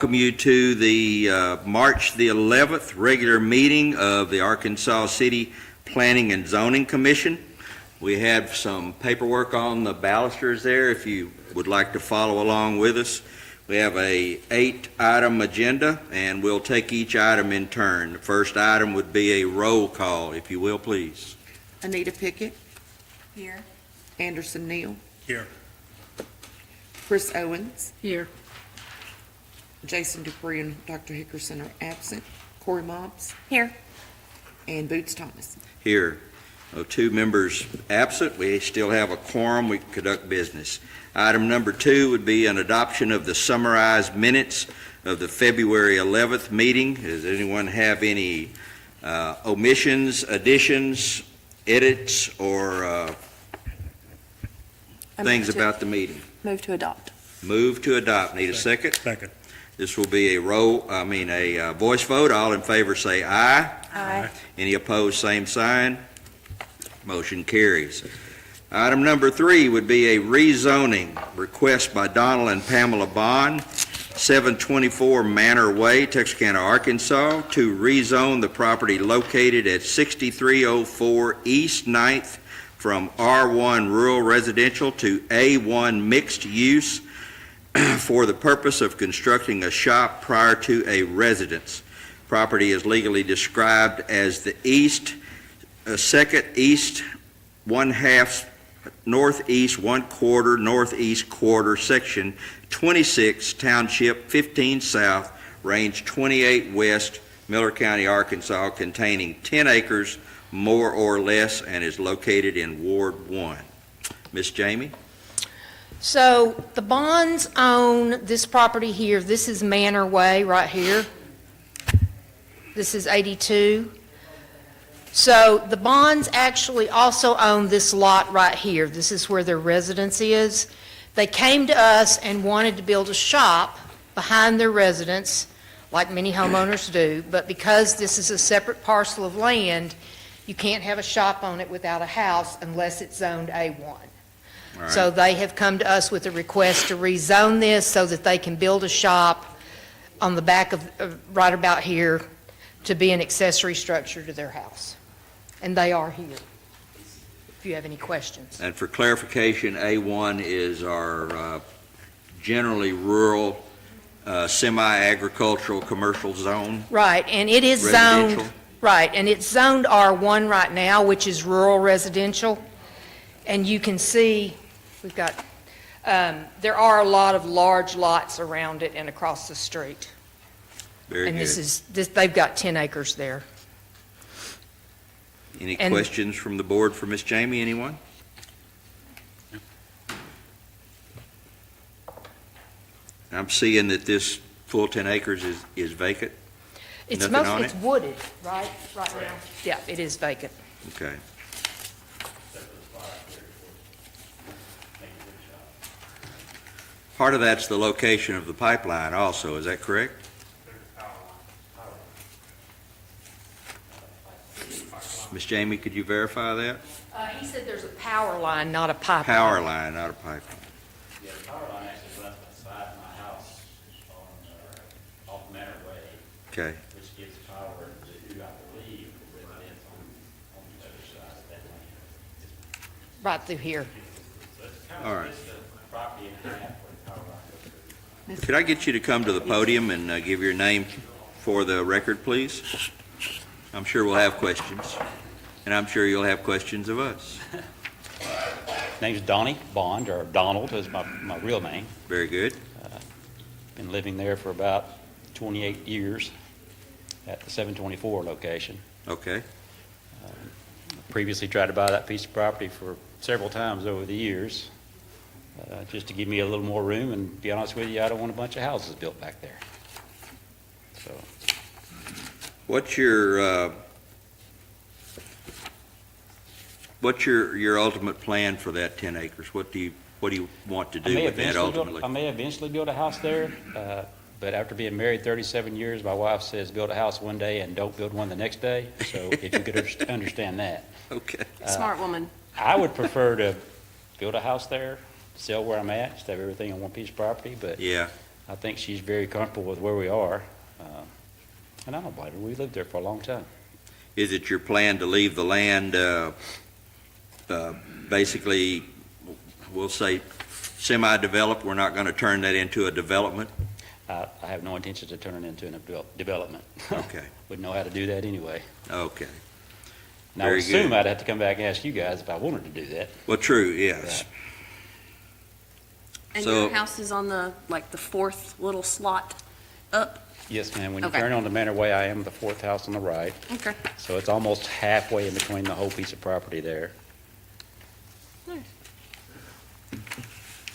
Welcome you to the March the 11th regular meeting of the Arkansas City Planning and Zoning Commission. We have some paperwork on the balusters there if you would like to follow along with us. We have a 8-item agenda and we'll take each item in turn. The first item would be a roll call, if you will, please. Anita Pickett. Here. Anderson Neal. Here. Chris Owens. Here. Jason Dupree and Dr. Hickerson are absent. Corey Mobs Here. and Boots Thomas. Here. 2 members absent. We still have a quorum. We can conduct business. Item number 2 would be an adoption of the summarized minutes of the February 11th meeting. Does anyone have any omissions, additions, edits, or things about the meeting? Move to adopt. Move to adopt. Need a second? Second. This will be a voice vote. All in favor say aye. Aye. Any opposed, same sign. Motion carries. Item number 3 would be a rezoning request by Donald and Pamela Bond, 724 Manor Way, Texarkana, Arkansas, to rezone the property located at 6304 East 9th from R1 Rural Residential to A1 Mixed Use for the purpose of constructing a shop prior to a residence. Property is legally described as the second east, 1/2 northeast, 1/4 northeast quarter, section 26, township 15 south, range 28 west, Miller County, Arkansas, containing 10 acres more or less, and is located in Ward 1. Miss Jamie? So the Bonds own this property here. This is Manor Way right here. This is 82. So the Bonds actually also own this lot right here. This is where their residence is. They came to us and wanted to build a shop behind their residence, like many homeowners do, but because this is a separate parcel of land, you can't have a shop on it without a house unless it's zoned A1. All right. So they have come to us with a request to rezone this so that they can build a shop on the back of, right about here, to be an accessory structure to their house. And they are here, if you have any questions. And for clarification, A1 is our generally rural, semi-agricultural commercial zone. Right, and it is zoned, Residential. right, and it's zoned R1 right now, which is rural residential. And you can see, we've got, there are a lot of large lots around it and across the street. Very And good. they've got 10 acres there. Any and- questions from the board for Miss Jamie? Anyone? I'm seeing that this full 10 acres is vacant. It's Nothing on it's wooded, right now? Yeah, it is vacant. Okay. Part of that's the location of the pipeline also, is that correct? Miss Jamie, could you verify that? He said there's a power line, not a pipeline. Power line, not a pipeline. Yeah, the power line actually runs beside my house off Manor Way, Okay. which gives power to, I believe, residents on the other side of that land. Right through here. So it's kind All of right. just the property in half where the power line goes through. Could I get you to come to the podium and give your name for the record, please? I'm sure we'll have questions, and I'm sure you'll have questions of us. Name's Donnie Bond, or Donald is my real name. Very good. Been living there for about 28 years at the 724 location. Okay. Previously tried to buy that piece of property for several times over the years, just to give me a little more room, and to be honest with you, I don't want a bunch of houses built back there. So, What's your ultimate plan for that 10 acres? What do you want to do with that ultimately? I may eventually build a house there, but after being married 37 years, my wife says build a house one day and don't build one the next day, so if you could understand that. Okay. Smart woman. I would prefer to build a house there, sell where I'm at, just have everything on one piece of property, but Yeah. I think she's very comfortable with where we are, and I don't blame her. We lived there for a long time. Is it your plan to leave the land, basically, we'll say semi-developed? We're not going to turn that into a development? I have no intention to turn it into a development. Okay, Wouldn't know how to do that anyway. okay. And I would Very assume good. I'd have to come back and ask you guys if I wanted to do that. Well, true, yes. And So- your house is on the, like, the fourth little slot up? Yes, ma'am. When you Okay. turn on the Manor Way, I am the fourth house on the right, Okay. so it's almost halfway in between the whole piece of property there.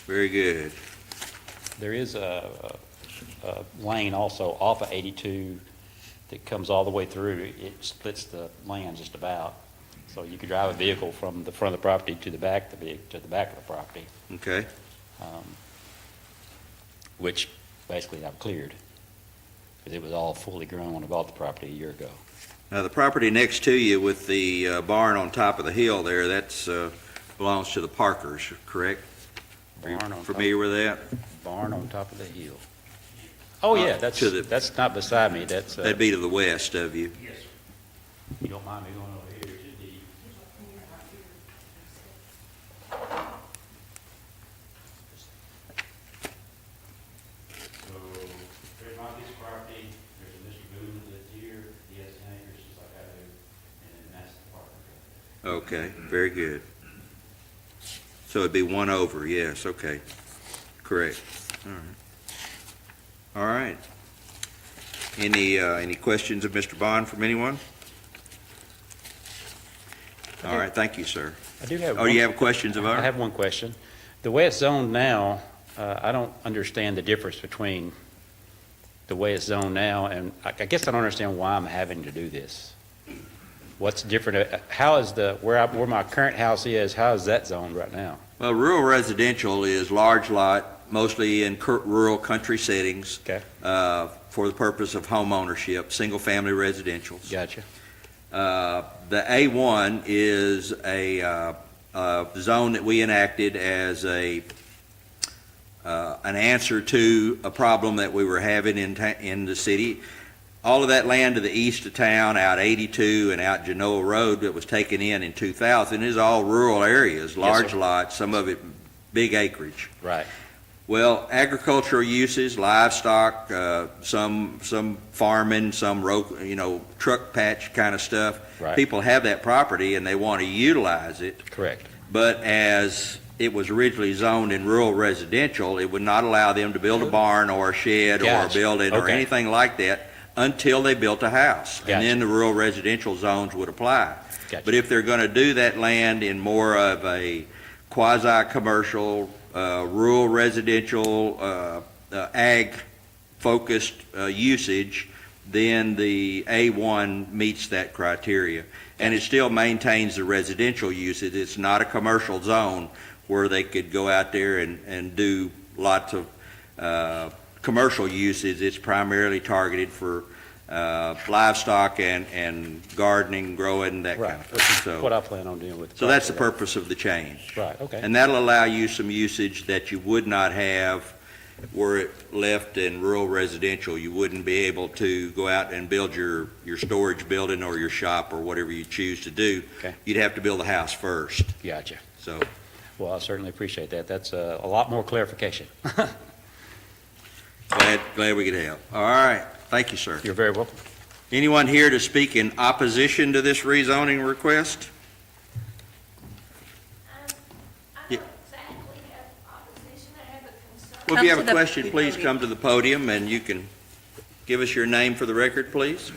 Very good. There is a lane also off of 82 that comes all the way through. It splits the land just about. So you could drive a vehicle from the front of the property to the back of the property, Okay, which basically I've cleared, because it was all fully grown when I bought the property a year ago. now the property next to you with the barn on top of the hill there, that's belongs to the Parkers, correct? Are you Barn on top- familiar with that? Barn on top of the hill. Oh, yeah, to the- that's not beside me, that's, That'd be to the west of you. you don't mind me going over here, it should be. So, there's my piece of property, there's a Mr. Boone that lives here, he has 10 acres just like I do, and then that's the park. Okay, very good. So it'd be one over, yes, okay. Correct. All right. All right. Any questions of Mr. Bond from anyone? All right, thank you, sir. I do have Oh, you have questions of I our? have one question. The way it's zoned now, I don't understand the difference between the way it's zoned now, and I guess I don't understand why I'm having to do this. What's different, how is where my current house is, how is that zoned right now? Well, rural residential is large lot, mostly in rural country settings. Okay. For the purpose of home ownership, single-family residentials. Gotcha. The A1 is a zone that we enacted as an answer to a problem that we were having in the city. All of that land to the east of town, out 82 and out Genoa Road that was taken in 2000 is all rural areas, large sir. lots, some of it big acreage. Right. Well, agricultural uses, livestock, some farming, some truck patch kind of stuff. Right. People have that property and they want to utilize it, Correct. but as it was originally zoned in rural residential, it would not allow them to build a barn or a shed or a Gotcha. building or Okay. anything like that until they built a house. Gotcha. And then the rural residential zones would apply. Gotcha. But if they're going to do that land in more of a quasi-commercial, rural residential, ag-focused usage, then the A1 meets that criteria. And it still maintains the residential usage. It's not a commercial zone where they could go out there and do lots of commercial uses. It's primarily targeted for livestock and gardening, growing, that kind Right. of Which is thing. what I plan on doing with the So that's the property. purpose of the change. Right, okay. And that'll allow you some usage that you would not have were it left in rural residential. You wouldn't be able to go out and build your storage building or your shop or whatever you choose to do. Okay. You'd have to build a house first, Gotcha. so. Well, I certainly appreciate that. That's a lot more clarification. Glad we could help. All right, thank you, sir. You're very welcome. Anyone here to speak in opposition to this rezoning request? I Yeah. don't exactly have opposition, I have a concern. Well, if you have Come a to the question, please podium. come to the podium and you can give us your name for the record, please.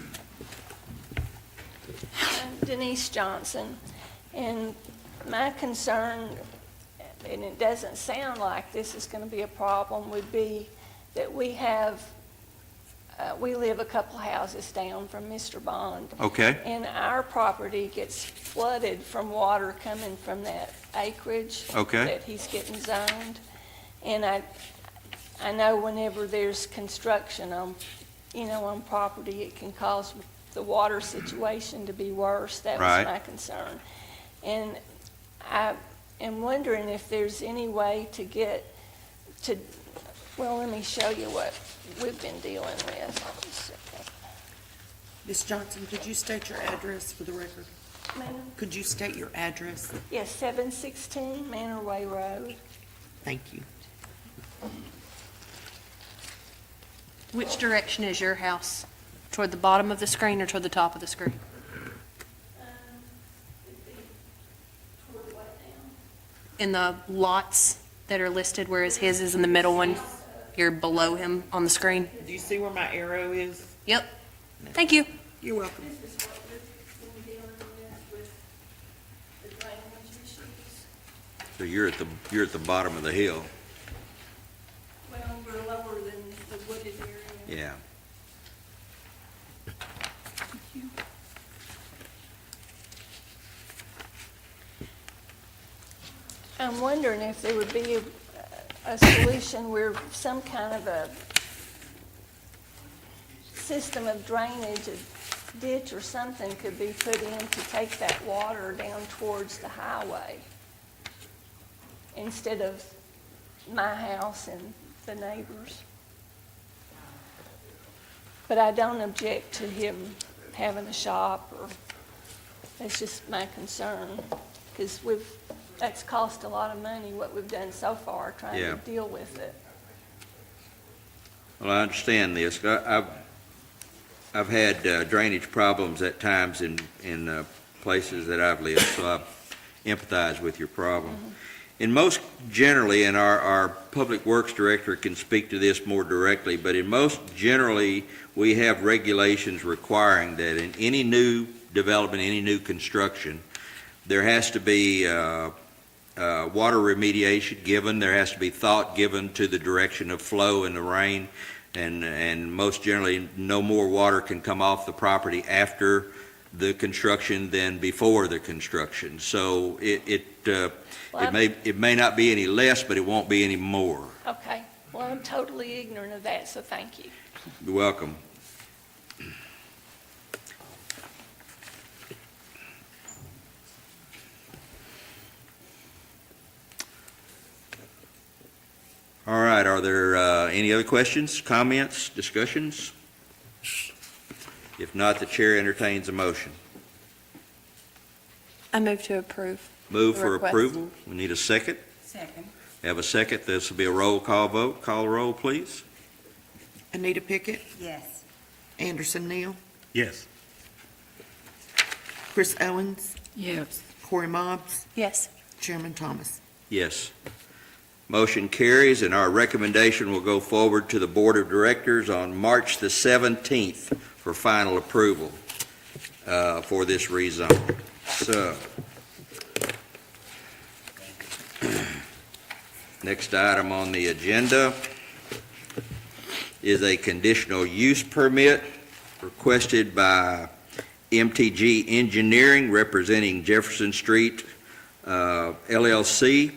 I'm Denise Johnson, and my concern, and it doesn't sound like this is going to be a problem, would be that we live a couple houses down from Mr. Bond, Okay, and our property gets flooded from water coming from that acreage Okay. that he's getting zoned. And I know whenever there's construction on property, it can cause the water situation to be worse. That Right. was my concern. And I am wondering if there's any way to Well, let me show you what we've been dealing with. Just a second. Ms. Johnson, could you state your address for the record? Ma'am? Could you state your address? Yes, 716 Manor Way Road. Thank you. Which direction is your house? Toward the bottom of the screen or toward the top of the screen? In the lots that are listed, whereas his is in the middle one, you're below him on the screen? Do you see where my arrow is? Yep. Thank you. You're welcome. This is what we've been dealing with the drainage issues. So you're at the bottom of the hill. Well, we're lower than the wooded area. Yeah. I'm wondering if there would be a solution where some kind of a system of drainage, a ditch or something could be put in to take that water down towards the highway instead of my house and the neighbors. But I don't object to him having a shop, or that's just my concern, because that's cost a lot of money, what we've done so far, trying Yeah. to deal with it. Well, I understand this. I've had drainage problems at times in places that I've lived, so I empathize with your problem. In most, generally, and our Public Works Director can speak to this more directly, but in most, generally, we have regulations requiring that in any new development, any new construction, there has to be water remediation given, there has to be thought given to the direction of flow in the rain, and most generally, no more water can come off the property after the construction than before the construction. So it may not be any less, but it won't be any more. Okay, well, I'm totally ignorant of that, so thank you. You're welcome. All right, are there any other questions, comments, discussions? If not, the chair entertains a motion. I move to approve. Move The for request. approval. We need a second. Second. Have a second. This will be a roll call vote. Call the roll, please. Anita Pickett, Yes. Anderson Neal, Yes. Chris Owens, Yes. Corey Mobbs, Yes. Chairman Thomas. Yes. Motion carries, and our recommendation will go forward to the Board of Directors on March the 17th for final approval for this rezone. So, next item on the agenda is a conditional use permit requested by MTG Engineering representing Jefferson Street LLC,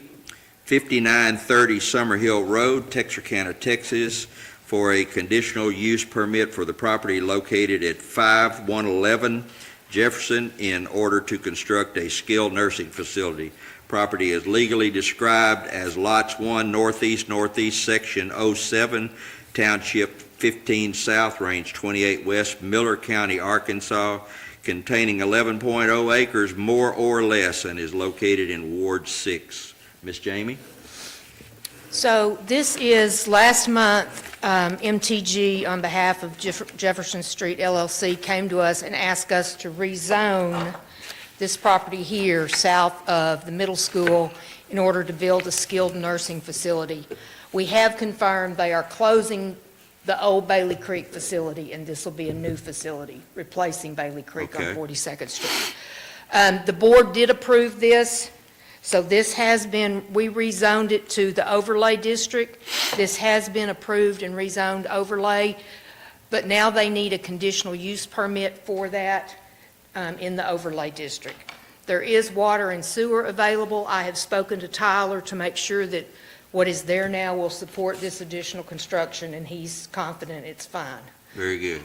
5930 Summer Hill Road, Texarkana, Texas, for a conditional use permit for the property located at 5111 Jefferson in order to construct a skilled nursing facility. Property is legally described as Lots 1 Northeast, Section 07, Township 15 South, Range 28 West, Miller County, Arkansas, containing 11.0 acres more or less, and is located in Ward 6. Ms. Jamie? So this is, last month, MTG, on behalf of Jefferson Street LLC, came to us and asked us to rezone this property here south of the middle school in order to build a skilled nursing facility. We have confirmed they are closing the old Bailey Creek facility, and this will be a new facility replacing Bailey Creek on Okay. 42nd Street. The board did approve this. So this has been, we rezoned it to the overlay district. This has been approved and rezoned overlay, but now they need a conditional use permit for that in the overlay district. There is water and sewer available. I have spoken to Tyler to make sure that what is there now will support this additional construction, and he's confident it's fine. Very good.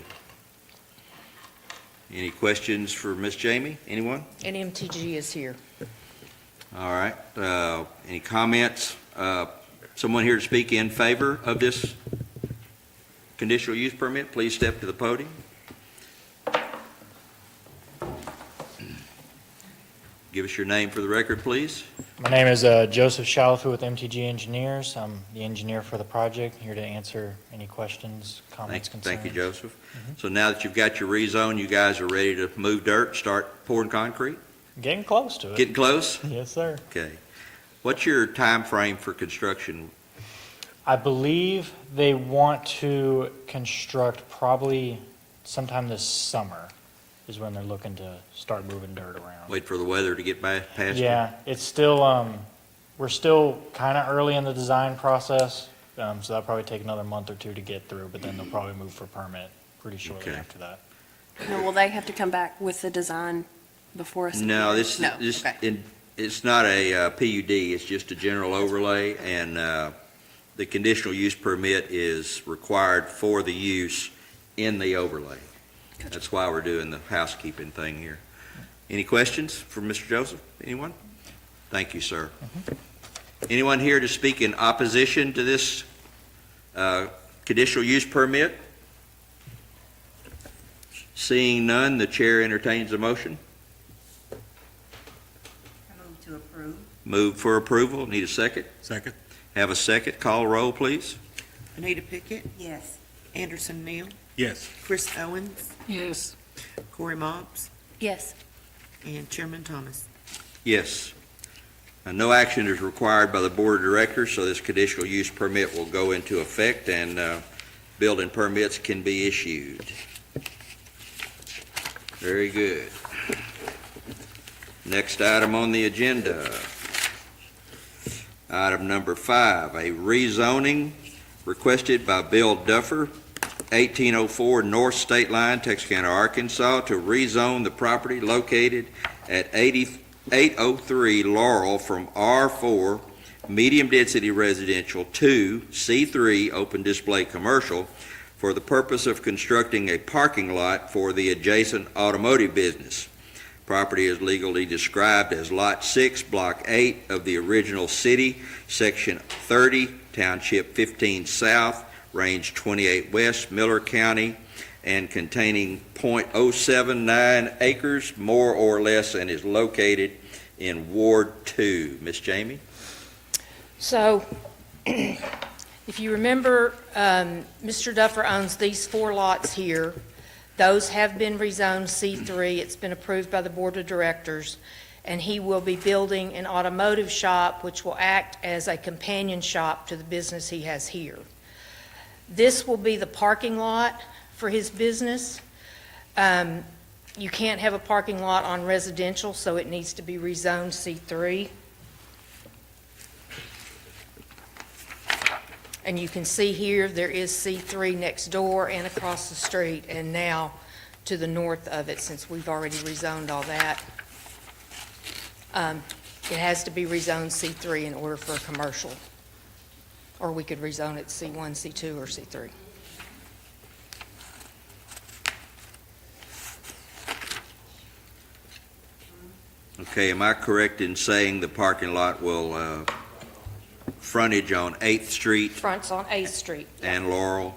Any questions for Ms. Jamie? Anyone? And MTG is here. All right. Any comments? Someone here to speak in favor of this conditional use permit, please step to the podium. Give us your name for the record, please. My name is Joseph Shalafu with MTG Engineers. I'm the engineer for the project, here to answer any questions, comments, concerns. Thank you, Joseph. So now that you've got your rezone, you guys are ready to move dirt, start pouring concrete? Getting close to it. Getting close? Yes, sir. Okay. What's your time frame for construction? I believe they want to construct probably sometime this summer is when they're looking to start moving dirt around. Wait for the weather to get past it? Yeah, it's still, we're still kind of early in the design process, so that'll probably take another month or two to get through, but then they'll probably move for permit pretty shortly Okay. after that. Now, will they have to come back with the design before us? No, this, No, this, okay. it's not a PUD, it's just a general overlay, and the conditional use permit is required for the use in the overlay. That's why we're doing the housekeeping thing here. Any questions for Mr. Joseph? Anyone? Thank you, sir. Anyone here to speak in opposition to this conditional use permit? Seeing none, the chair entertains a motion. Move to approve. Move for approval. Need a second? Second. Have a second. Call roll, please. Anita Pickett, Yes. Anderson Neal, Yes. Chris Owens, Yes. Corey Mopes, Yes. and Chairman Thomas. Yes. No action is required by the Board of Directors, so this conditional use permit will go into effect and building permits can be issued. Very good. Next item on the agenda. Item number 5, a rezoning requested by Bill Duffer, 1804 North State Line, Texarkana, Arkansas, to rezone the property located at 803 Laurel from R4 Medium Density Residential to C3 Open Display Commercial for the purpose of constructing a parking lot for the adjacent automotive business. Property is legally described as Lot 6, Block 8 of the original city, Section 30, Township 15 South, Range 28 West, Miller County, and containing .079 acres, more or less, and is located in Ward 2. Ms. Jamie? So, if you remember, Mr. Duffer owns these 4 lots here. Those have been rezoned C3. It's been approved by the Board of Directors, and he will be building an automotive shop, which will act as a companion shop to the business he has here. This will be the parking lot for his business. You can't have a parking lot on residential, so it needs to be rezoned C3. And you can see here, there is C3 next door and across the street, and now to the north of it, since we've already rezoned all that. It has to be rezoned C3 in order for a commercial, or we could rezone it C1, C2, or C3. Okay, am I correct in saying the parking lot will frontage on 8th Street Fronts on 8th Street. and Laurel?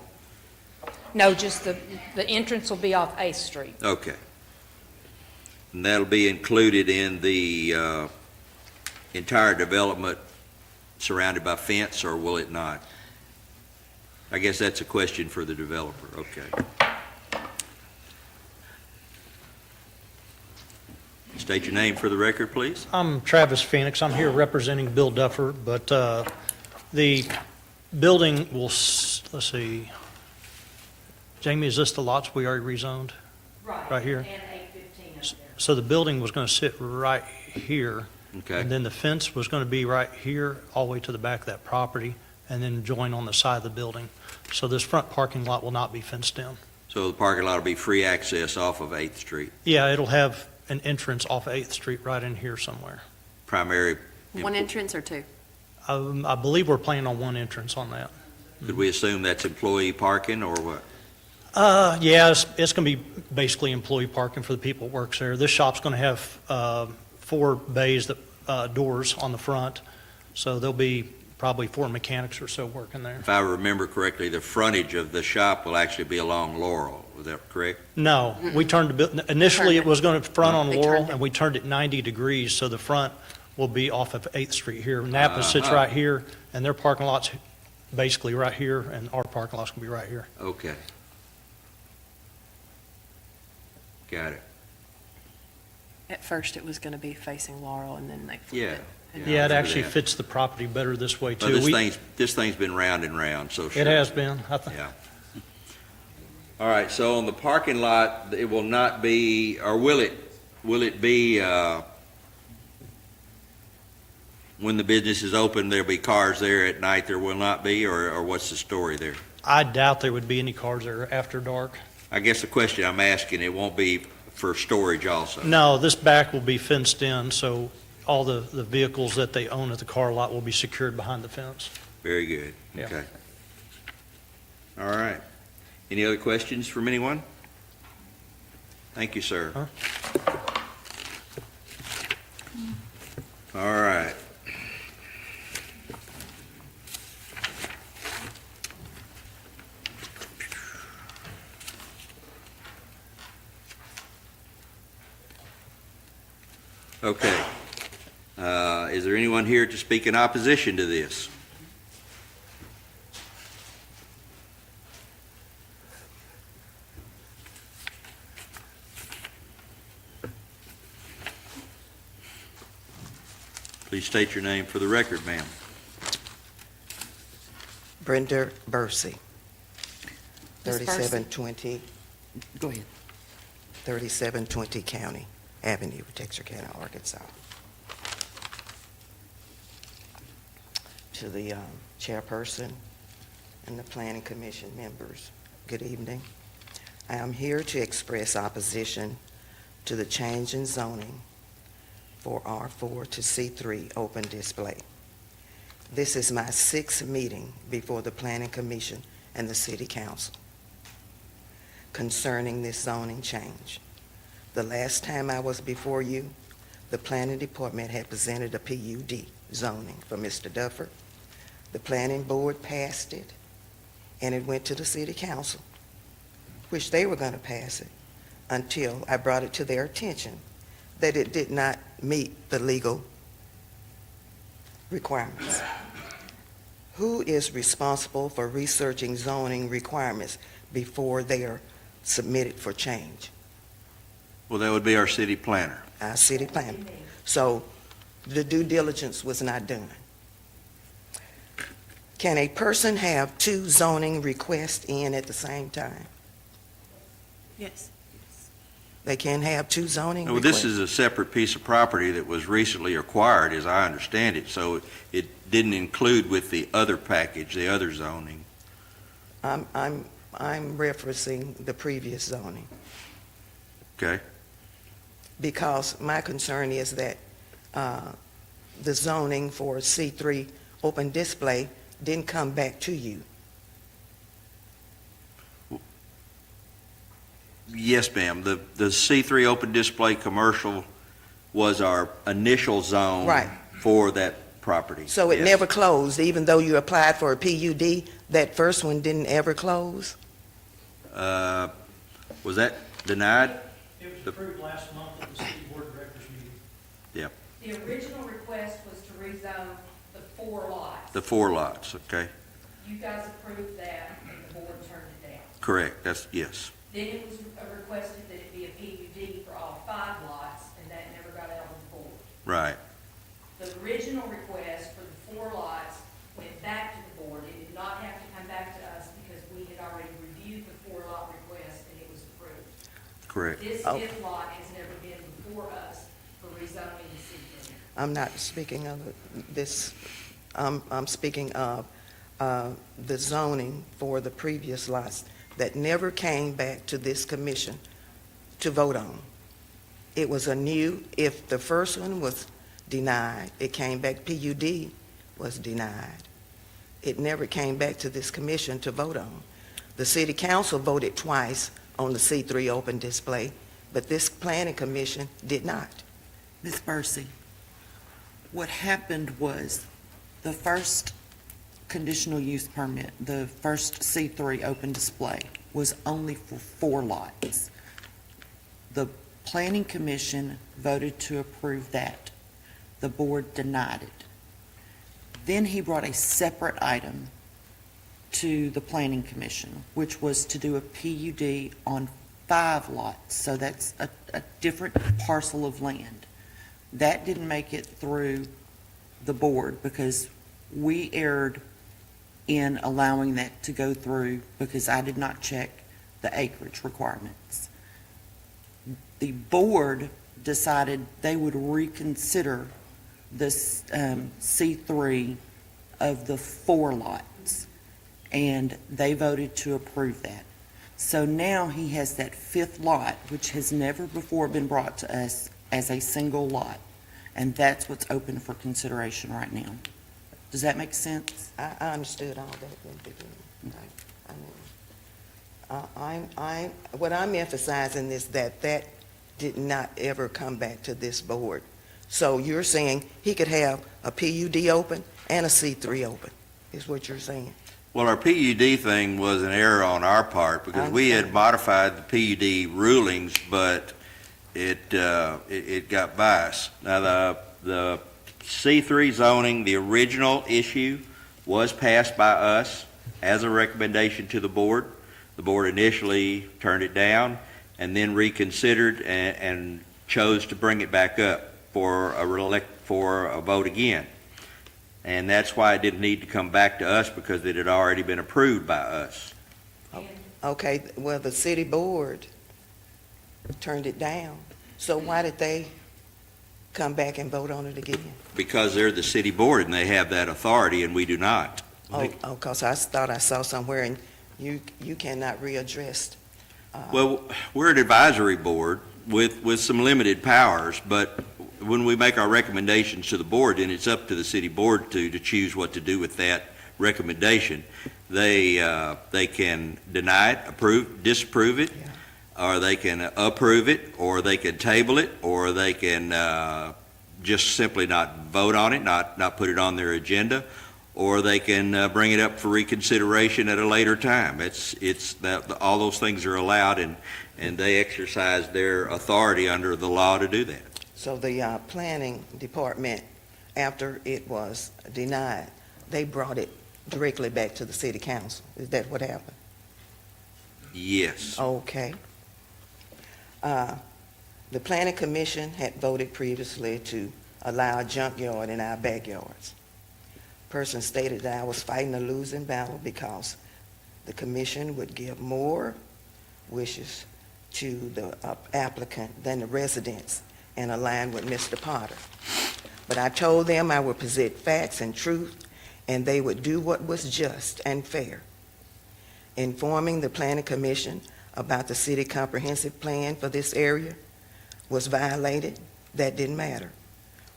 No, just the entrance will be off 8th Street. Okay. And that'll be included in the entire development surrounded by fence, or will it not? I guess that's a question for the developer. Okay. State your name for the record, please. I'm Travis Phoenix. I'm here representing Bill Duffer, but the building will, let's see, Jamie, is this the lots we already rezoned? Right here? And 815 up there. So the building was going to sit right here, Okay. and then the fence was going to be right here, all the way to the back of that property, and then join on the side of the building. So this front parking lot will not be fenced in. So the parking lot will be free access off of 8th Street, Yeah, it'll have an entrance off 8th Street right in here somewhere. primary. One entrance or 2? I believe we're planning on one entrance on that. Could we assume that's employee parking or what? Yeah, it's going to be basically employee parking for the people that works there. This shop's going to have 4 bays, that doors on the front, so there'll be probably 4 mechanics or so working there. If I remember correctly, the frontage of the shop will actually be along Laurel. Was that correct? No, we turned initially it was going to front on They Laurel, turned it. and we turned it 90 degrees, so the front will be off of 8th Street here. Napa sits Uh-huh. right here, and their parking lot's basically right here, and our parking lot's going to be right here. Okay. Got it. At first, it was going to be facing Laurel, and then they flipped Yeah. it. And Yeah, it remember actually that. fits the property better this way, Well, too. this thing's been round and round, so sure. It has been. Yeah. All right, so on the parking lot, it will not be, or will it be, when the business is open, there'll be cars there at night, there will not be, or what's the story there? I doubt there would be any cars there after dark. I guess the question I'm asking, it won't be for storage also? No, this back will be fenced in, so all the vehicles that they own at the car lot will be secured behind the fence. Very good, Yeah. okay. All right. Any other questions from anyone? Thank you, sir. Huh? All right. Okay. Is there anyone here to speak in opposition to this? Please state your name for the record, ma'am. Brenda Bursey, Ms. Bursey. 3720, Go ahead. 3720 County Avenue, Texarkana, Arkansas. To the chairperson and the planning commission members, good evening. I am here to express opposition to the change in zoning for R4 to C3 open display. This is my 6th meeting before the Planning Commission and the City Council concerning this zoning change. The last time I was before you, the Planning Department had presented a PUD zoning for Mr. Duffer. The Planning Board passed it, and it went to the City Council, which they were going to pass it, until I brought it to their attention that it did not meet the legal requirements. Who is responsible for researching zoning requirements before they are submitted for change? Well, that would be our city planner. Our city planner. So the due diligence was not done. Can a person have 2 zoning requests in at the same time? Yes. They can have 2 zoning Well, requests? this is a separate piece of property that was recently acquired, as I understand it, so it didn't include with the other package, the other zoning. I'm referencing the previous zoning, Okay? because my concern is that the zoning for C3 open display didn't come back to you. Yes, ma'am. The C3 open display commercial was our initial zone. Right. For that property. So it Yes. never closed, even though you applied for a PUD, that first one didn't ever close? Was that denied? It was approved last month at the City Board of Directors meeting. The original request was to rezone the 4 lots. The 4 lots, okay? You guys approved that, and the board turned it down. Correct, that's, yes. Then it was requested that it be a PUD for all 5 lots, and that never got out on the board. Right. The original request for the 4 lots went back to the board. It did not have to come back to us because we had already reviewed the 4-lot request and it was approved. Correct. This Oh. 5th lot has never been before us for rezoning the C3. I'm not speaking of this, I'm speaking of the zoning for the previous lots that never came back to this commission to vote on. It was a new, if the first one was denied, it came back, PUD was denied. It never came back to this commission to vote on. The city council voted twice on the C3 open display, but this planning commission did not. Ms. Bursey, what happened was the first conditional use permit, the first C3 open display, was only for 4 lots. The Planning Commission voted to approve that. The board denied it. Then he brought a separate item to the Planning Commission, which was to do a PUD on 5 lots, so that's a different parcel of land. That didn't make it through the board because we erred in allowing that to go through because I did not check the acreage requirements. The board decided they would reconsider this C3 of the 4 lots, and they voted to approve that. So now he has that 5th lot, which has never before been brought to us as a single lot, and that's what's open for consideration right now. Does that make sense? I understood all that in the beginning. What I'm emphasizing is that did not ever come back to this board. So you're saying he could have a PUD open and a C3 open, is what you're saying? Well, our PUD thing was an error on our part because we had modified the PUD rulings, but it got biased. Now, the C3 zoning, the original issue was passed by us as a recommendation to the board. The board initially turned it down and then reconsidered and chose to bring it back up for a vote again. And that's why it didn't need to come back to us because it had already been approved by us. Okay, well, the city board turned it down. So why did they come back and vote on it again? Because they're the city board and they have that authority and we do not. Oh, because I thought I saw somewhere, and you cannot readdress. Well, we're an advisory board with some limited powers, but when we make our recommendations to the board, then it's up to the city board to choose what to do with that recommendation. They can deny it, approve, disapprove it, or they can approve it, or they can table it, or they can just simply not vote on it, not put it on their agenda, or they can bring it up for reconsideration at a later time. All those things are allowed, and they exercise their authority under the law to do that. So the planning department, after it was denied, they brought it directly back to the city council. Is that what happened? Yes. Okay. The planning commission had voted previously to allow a junkyard in our backyards. Person stated that I was fighting a losing battle because the commission would give more wishes to the applicant than the residents and align with Mr. Potter. But I told them I would present facts and truth, and they would do what was just and fair. Informing the planning commission about the city comprehensive plan for this area was violated. That didn't matter.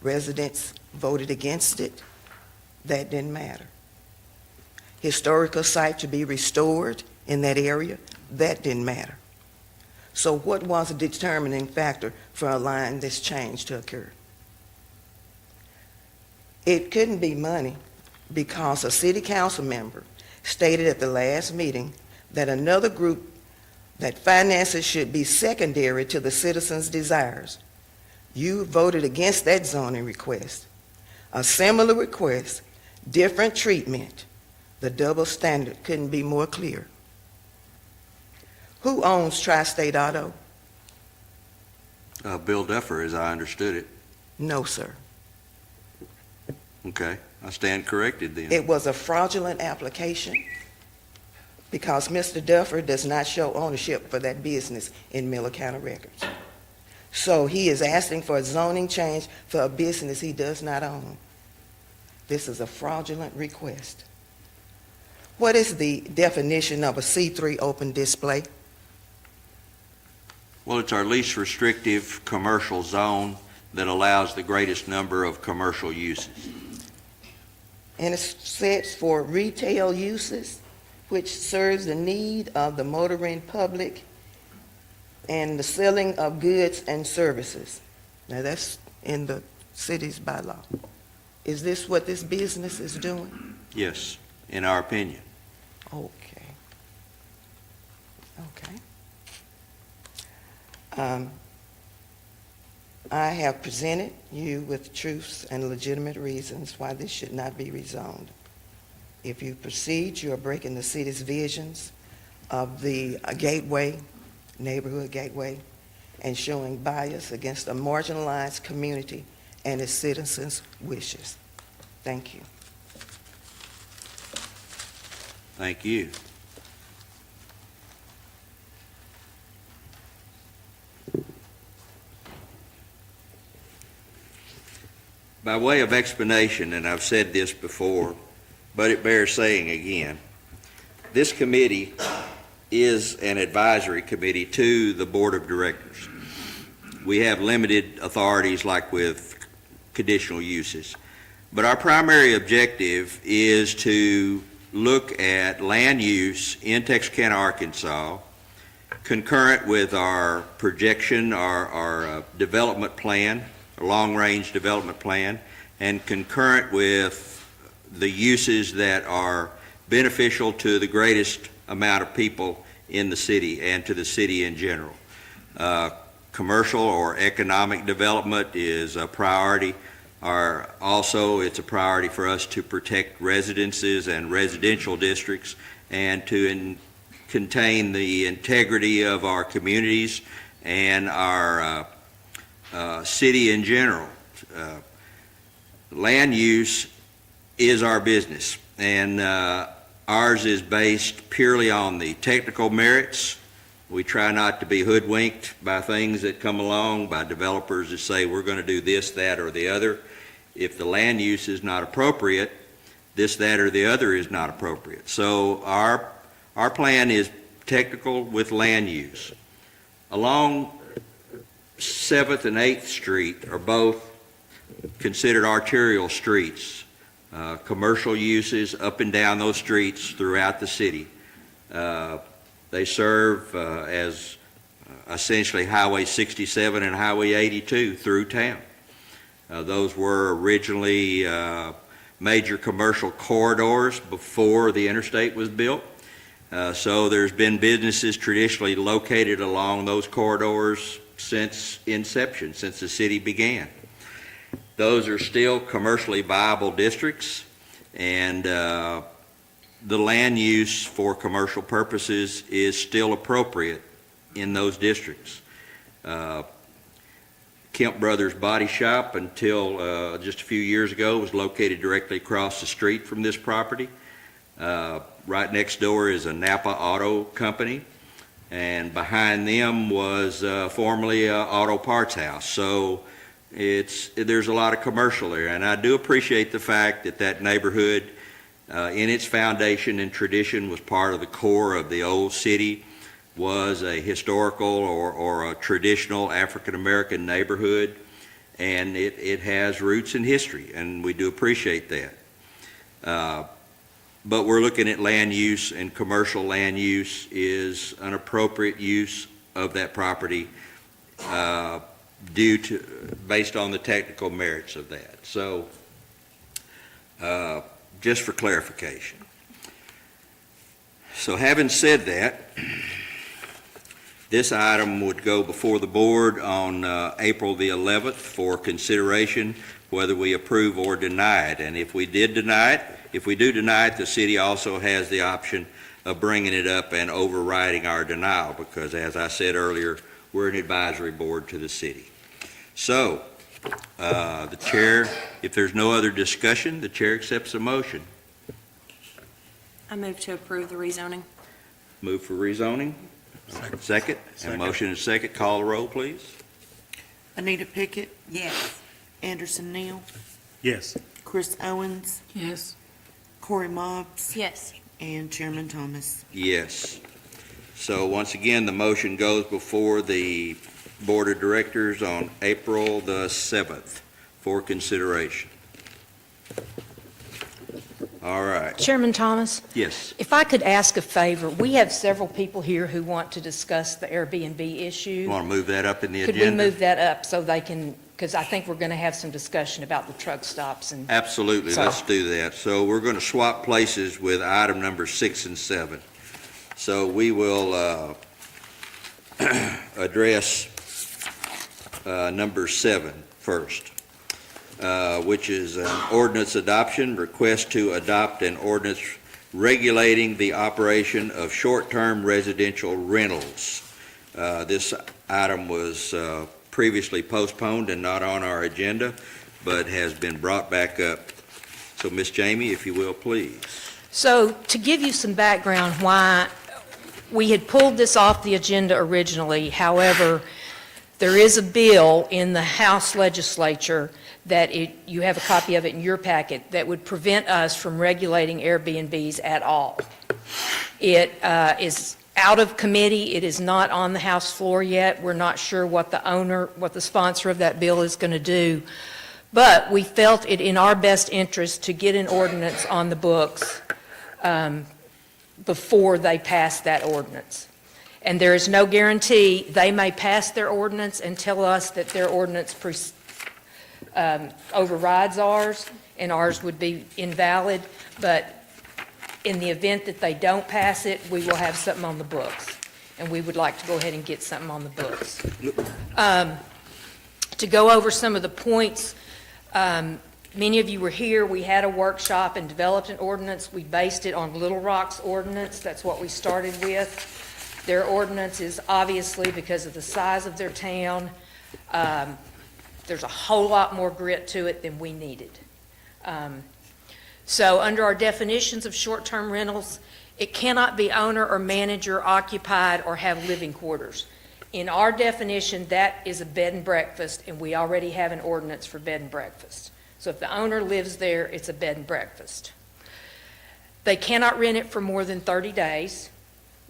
Residents voted against it. That didn't matter. Historical site to be restored in that area. That didn't matter. So what was a determining factor for allowing this change to occur? It couldn't be money because a city council member stated at the last meeting that another group that finances should be secondary to the citizens' desires. You voted against that zoning request. A similar request, different treatment. The double standard couldn't be more clear. Who owns Tri-State Auto? Bill Duffer, as I understood it. No, sir. Okay, I stand corrected then. It was a fraudulent application because Mr. Duffer does not show ownership for that business in Miller County records. So he is asking for a zoning change for a business he does not own. This is a fraudulent request. What is the definition of a C3 open display? Well, it's our least restrictive commercial zone that allows the greatest number of commercial uses. And it sets for retail uses, which serves the need of the motoring public and the selling of goods and services. Now, that's in the city's bylaw. Is this what this business is doing? Yes, in our opinion. Okay. Okay. I have presented you with truths and legitimate reasons why this should not be rezoned. If you proceed, you are breaking the city's visions of the gateway, neighborhood gateway, and showing bias against a marginalized community and its citizens' wishes. Thank you. Thank you. By way of explanation, and I've said this before, but it bears saying again, this committee is an advisory committee to the Board of Directors. We have limited authorities like with conditional uses, but our primary objective is to look at land use in Texarkana, Arkansas, concurrent with our projection, our development plan, a long-range development plan, and concurrent with the uses that are beneficial to the greatest amount of people in the city and to the city in general. Commercial or economic development is a priority. Also, it's a priority for us to protect residences and residential districts and to contain the integrity of our communities and our city in general. Land use is our business, and ours is based purely on the technical merits. We try not to be hoodwinked by things that come along, by developers that say we're going to do this, that, or the other. If the land use is not appropriate, this, that, or the other is not appropriate. So our plan is technical with land use. Along 7th and 8th Street are both considered arterial streets, commercial uses up and down those streets throughout the city. They serve as essentially Highway 67 and Highway 82 through town. Those were originally major commercial corridors before the interstate was built. So there's been businesses traditionally located along those corridors since inception, since the city began. Those are still commercially viable districts, and the land use for commercial purposes is still appropriate in those districts. Kemp Brothers Body Shop, until just a few years ago, was located directly across the street from this property. Right next door is a Napa Auto Company, and behind them was formerly an auto parts house. So there's a lot of commercial there, and I do appreciate the fact that that neighborhood in its foundation and tradition was part of the core of the old city, was a historical or a traditional African-American neighborhood, and it has roots in history, and we do appreciate that. But we're looking at land use, and commercial land use is an appropriate use of that property based on the technical merits of that. So just for clarification. So having said that, this item would go before the board on April the 11th for consideration whether we approve or deny it. And if we do deny it, the city also has the option of bringing it up and overriding our denial, because as I said earlier, we're an advisory board to the city. So the chair, if there's no other discussion, the chair accepts a motion. I move to approve the rezoning. Move for rezoning. Second. And motion is second. Call the roll, please. Anita Pickett, Yes. Anderson Neal, Yes. Chris Owens, Yes. Corey Mobbs, Yes. and Chairman Thomas. Yes. So once again, the motion goes before the Board of Directors on April the 7th for consideration. All right. Chairman Thomas, Yes. if I could ask a favor, we have several people here who want to discuss the Airbnb issue. You want to move that up in the Could agenda? we move that up so they can because I think we're going to have some discussion about the truck stops and, Absolutely, So- let's do that. So we're going to swap places with item number 6 and 7. So we will address number 7 first, which is an ordinance adoption, request to adopt an ordinance regulating the operation of short-term residential rentals. This item was previously postponed and not on our agenda, but has been brought back up. So, Ms. Jamie, if you will, please. So to give you some background why we had pulled this off the agenda originally, however, there is a bill in the House legislature that you have a copy of it in your packet, that would prevent us from regulating Airbnbs at all. It is out of committee. It is not on the House floor yet. We're not sure what the sponsor of that bill is going to do. But we felt it in our best interest to get an ordinance on the books before they pass that ordinance. And there is no guarantee. They may pass their ordinance and tell us that their ordinance overrides ours, and ours would be invalid. But in the event that they don't pass it, we will have something on the books. And we would like to go ahead and get something on the books. To go over some of the points, many of you were here. We had a workshop and developed an ordinance. We based it on Little Rock's ordinance. That's what we started with. Their ordinance is obviously, because of the size of their town, there's a whole lot more grit to it than we needed. So under our definitions of short-term rentals, it cannot be owner or manager occupied or have living quarters. In our definition, that is a bed and breakfast, and we already have an ordinance for bed and breakfast. So if the owner lives there, it's a bed and breakfast. They cannot rent it for more than 30 days.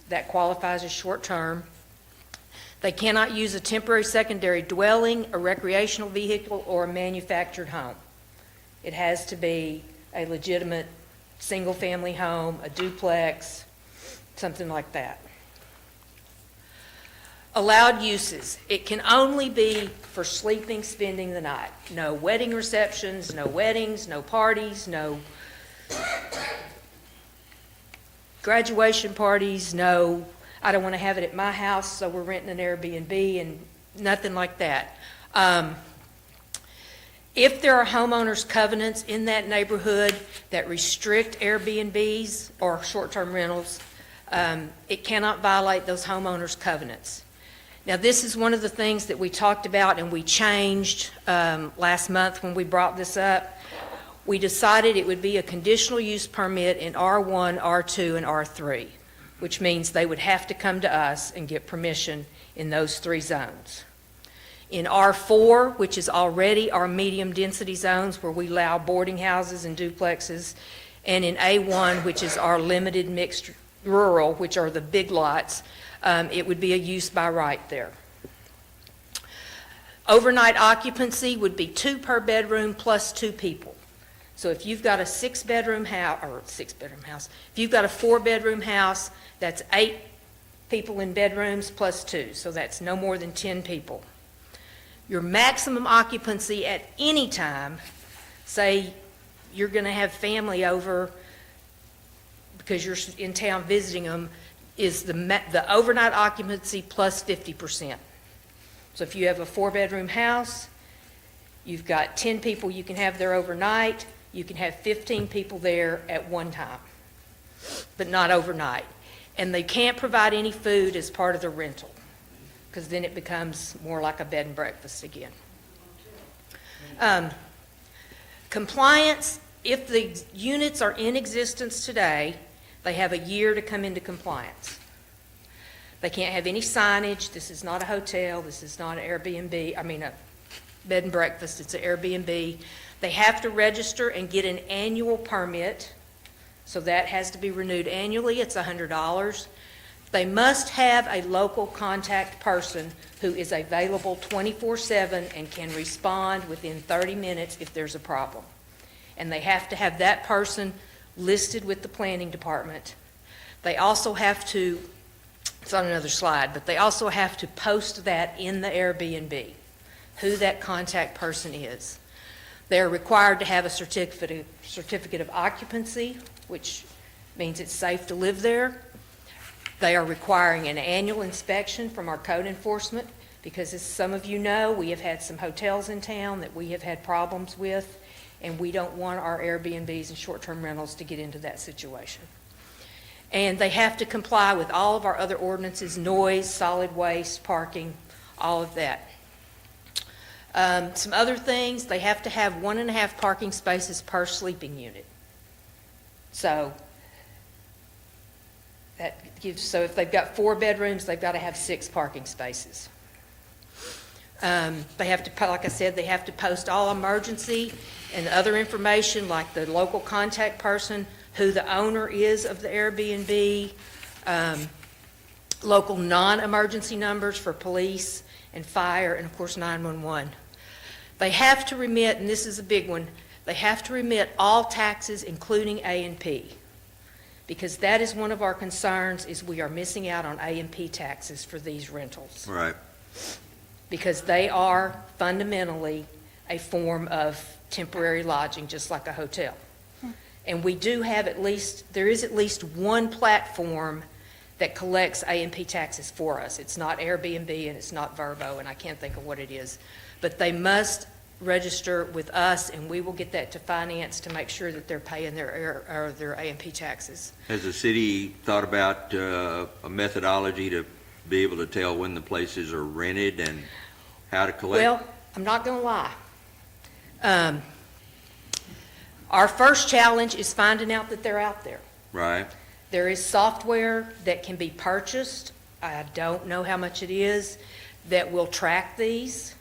That qualifies as short-term. They cannot use a temporary secondary dwelling, a recreational vehicle, or a manufactured home. It has to be a legitimate single-family home, a duplex, something like that. Allowed uses. It can only be for sleeping, spending the night. No wedding receptions, no weddings, no parties, no graduation parties, no, I don't want to have it at my house, so we're renting an Airbnb, and nothing like that. If there are homeowners' covenants in that neighborhood that restrict Airbnbs or short-term rentals, it cannot violate those homeowners' covenants. Now, this is one of the things that we talked about and we changed last month when we brought this up. We decided it would be a conditional use permit in R1, R2, and R3, which means they would have to come to us and get permission in those 3 zones. In R4, which is already our medium-density zones where we allow boarding houses and duplexes, and in A1, which is our limited mixed rural, which are the big lots, it would be a use by right there. Overnight occupancy would be 2 per bedroom plus 2 people. So if you've got a 6-bedroom house, if you've got a 4-bedroom house, that's 8 people in bedrooms plus 2, so that's no more than 10 people. Your maximum occupancy at any time, say you're going to have family over because you're in town visiting them, is the overnight occupancy plus 50%. So if you have a 4-bedroom house, you've got 10 people you can have there overnight, you can have 15 people there at one time, but not overnight. And they can't provide any food as part of the rental, because then it becomes more like a bed and breakfast again. Compliance, if the units are in existence today, they have a year to come into compliance. They can't have any signage. This is not a hotel. This is not an Airbnb. a bed and breakfast. It's an Airbnb. They have to register and get an annual permit, so that has to be renewed annually. It's $100. They must have a local contact person who is available 24/7 and can respond within 30 minutes if there's a problem. And they have to have that person listed with the planning department. They also have to, it's on another slide, but they also have to post that in the Airbnb. who that contact person is. They're required to have a certificate of occupancy, which means it's safe to live there. They are requiring an annual inspection from our code enforcement, because as some of you know, we have had some hotels in town that we have had problems with, and we don't want our Airbnbs and short-term rentals to get into that situation. And they have to comply with all of our other ordinances, noise, solid waste, parking, all of that. Some other things, they have to have 1.5 parking spaces per sleeping unit. So that gives, so if they've got 4 bedrooms, they've got to have 6 parking spaces. They have to, like I said, they have to post all emergency and other information like the local contact person, who the owner is of the Airbnb, local non-emergency numbers for police and fire, and of course 911. They have to remit, and this is a big one, they have to remit all taxes, including A&P, because that is one of our concerns, is we are missing out on A&P taxes for these rentals, Right. because they are fundamentally a form of temporary lodging, just like a hotel. And we do have there is at least one platform that collects A&P taxes for us. It's not Airbnb and it's not Vrbo, and I can't think of what it is. But they must register with us, and we will get that to finance to make sure that they're paying their A&P taxes. Has the city thought about a methodology to be able to tell when the places are rented and how to collect? Well, I'm not going to lie. Our first challenge is finding out that they're out there. Right. There is software that can be purchased, I don't know how much it is, that will track these.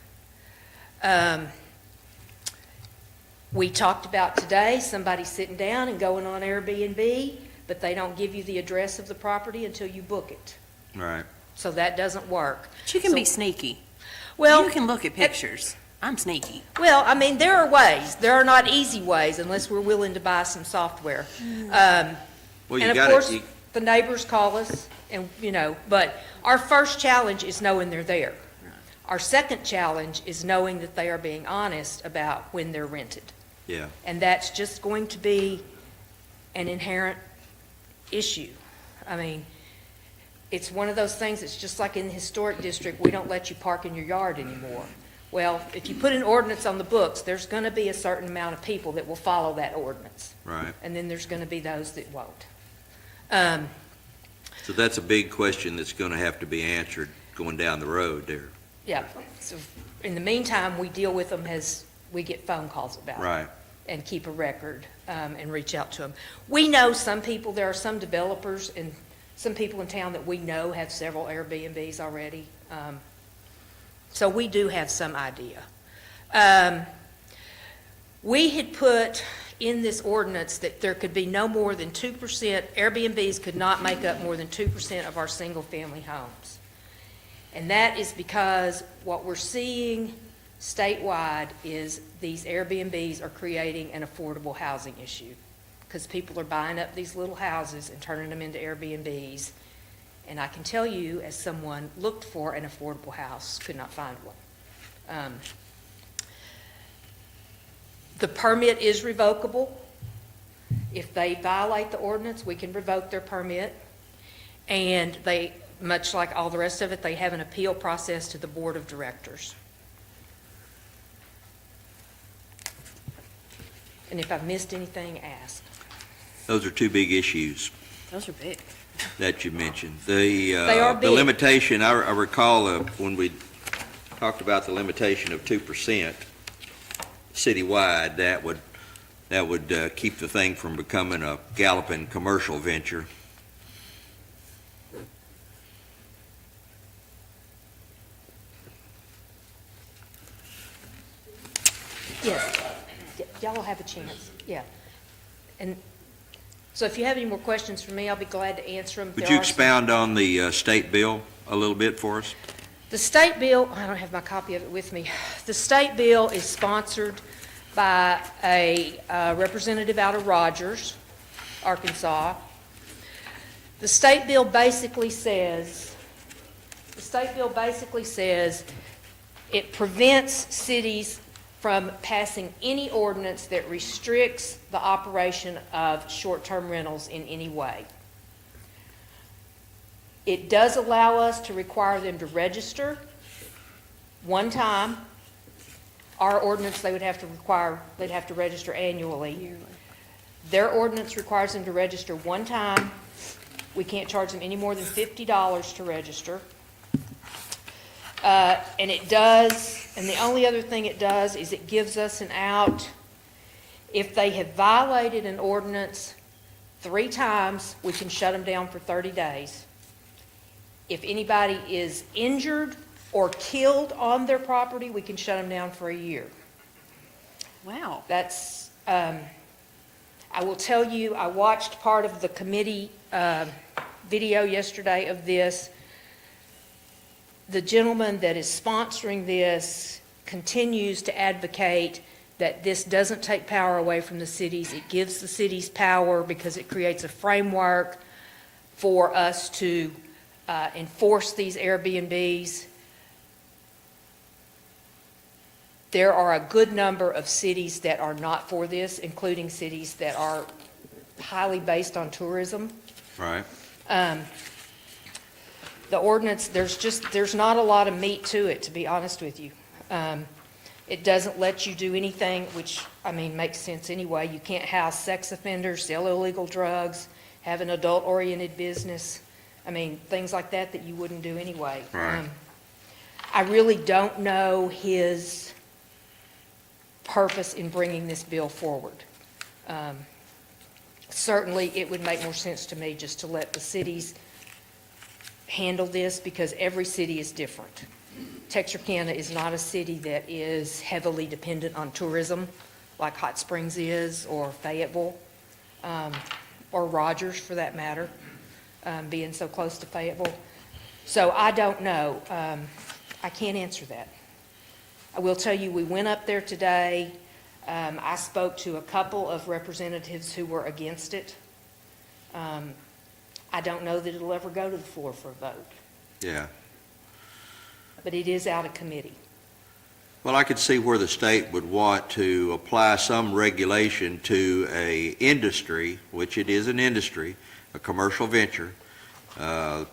We talked about today, somebody sitting down and going on Airbnb, but they don't give you the address of the property until you book it. Right. So that doesn't work. But you can be So- sneaky. Well, You can look at pictures. I'm sneaky. Well, I mean, there are ways. There are not easy ways unless we're willing to buy some software. Well, you And of got course, it. the neighbors call us and, but our first challenge is knowing they're there. Our second challenge is knowing that they are being honest about when they're rented. Yeah. And that's just going to be an inherent issue. I mean, it's one of those things, it's just like in the historic district, we don't let you park in your yard anymore. Well, if you put an ordinance on the books, there's going to be a certain amount of people that will follow that ordinance. Right. And then there's going to be those that won't. So that's a big question that's going to have to be answered going down the road there. Yeah, so in the meantime, we deal with them as we get phone calls about it. Right. And keep a record, and reach out to them. We know some people, there are some developers and some people in town that we know have several Airbnbs already. So we do have some idea. We had put in this ordinance that there could be no more than 2%, Airbnbs could not make up more than 2% of our single-family homes. And that is because what we're seeing statewide is these Airbnbs are creating an affordable housing issue, because people are buying up these little houses and turning them into Airbnbs. And I can tell you, as someone looked for an affordable house, could not find one. The permit is revocable. If they violate the ordinance, we can revoke their permit. And they, much like all the rest of it, they have an appeal process to the board of directors. And if I've missed anything, ask. Those are two big issues Those are big. that you mentioned. They are The big. limitation, I recall when we talked about the limitation of 2% citywide, that would keep the thing from becoming a galloping commercial venture. Yes. Y'all will have a chance, yeah. And so if you have any more questions for me, I'll be glad to answer them. Would you expound on the state bill a little bit for us? The state bill, I don't have my copy of it with me. The state bill is sponsored by a representative out of Rogers, Arkansas. The state bill basically says It prevents cities from passing any ordinance that restricts the operation of short-term rentals in any way. It does allow us to require them to register one time. Our ordinance, they'd have to register annually. Their ordinance requires them to register one time. We can't charge them any more than $50 to register. And it does, and the only other thing it does is it gives us an out. If they have violated an ordinance 3 times, we can shut them down for 30 days. If anybody is injured or killed on their property, we can shut them down for a year. Wow. That's, I will tell you, I watched part of the committee video yesterday of this. The gentleman that is sponsoring this continues to advocate that this doesn't take power away from the cities. It gives the cities power because it creates a framework for us to enforce these Airbnbs. There are a good number of cities that are not for this, including cities that are highly based on tourism. Right. The ordinance, there's not a lot of meat to it, to be honest with you. It doesn't let you do anything, which, I mean, makes sense anyway. You can't house sex offenders, sell illegal drugs, have an adult-oriented business. I mean, things like that that you wouldn't do anyway. Right. I really don't know his purpose in bringing this bill forward. Certainly, it would make more sense to me just to let the cities handle this because every city is different. Texarkana is not a city that is heavily dependent on tourism like Hot Springs is, or Fayetteville, or Rogers for that matter, being so close to Fayetteville. So I don't know. I can't answer that. I will tell you, we went up there today. I spoke to a couple of representatives who were against it. I don't know that it'll ever go to the floor for a vote, Yeah. but it is out of committee. Well, I could see where the state would want to apply some regulation to a industry, which it is an industry, a commercial venture. The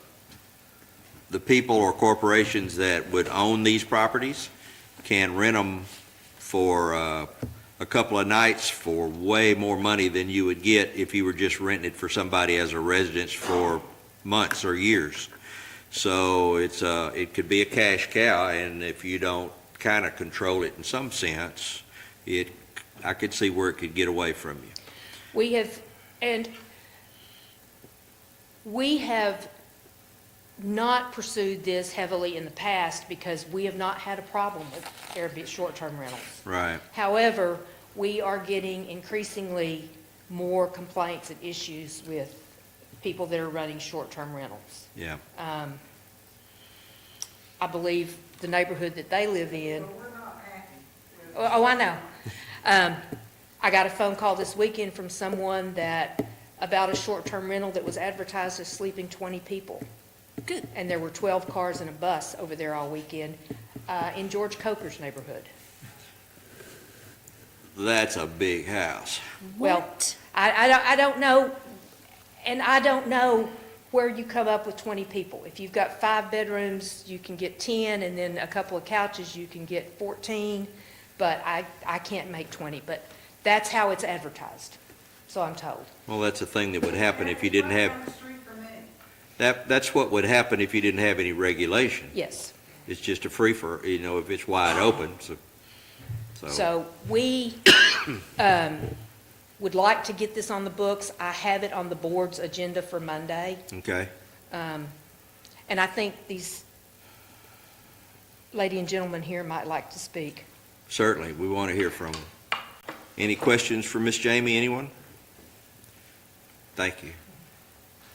people or corporations that would own these properties can rent them for a couple of nights for way more money than you would get if you were just renting it for somebody as a residence for months or years. So it could be a cash cow, and if you don't kind of control it in some sense, I could see where it could get away from you. We have not pursued this heavily in the past because we have not had a problem with Airbnb short-term rentals. Right. However, we are getting increasingly more complaints and issues with people that are running short-term rentals. Yeah. I believe the neighborhood that they live in. Oh, I know. I got a phone call this weekend from someone about a short-term rental that was advertised as sleeping 20 people. Good. And there were 12 cars and a bus over there all weekend in George Coker's neighborhood. That's a big house. Well, I don't know, and I don't know where you come up with 20 people. If you've got 5 bedrooms, you can get 10, and then a couple of couches, you can get 14, but I can't make 20, but that's how it's advertised, so I'm told. Well, that's the thing that would happen if you didn't have, that's what would happen if you didn't have any regulation. Yes. It's just a free for, if it's wide open, So we would like to get this on the books. I have it on the board's agenda for Monday. Okay. And I think these lady and gentleman here might like to speak. Certainly, we want to hear from them. Any questions for Miss Jamie, anyone? Thank you.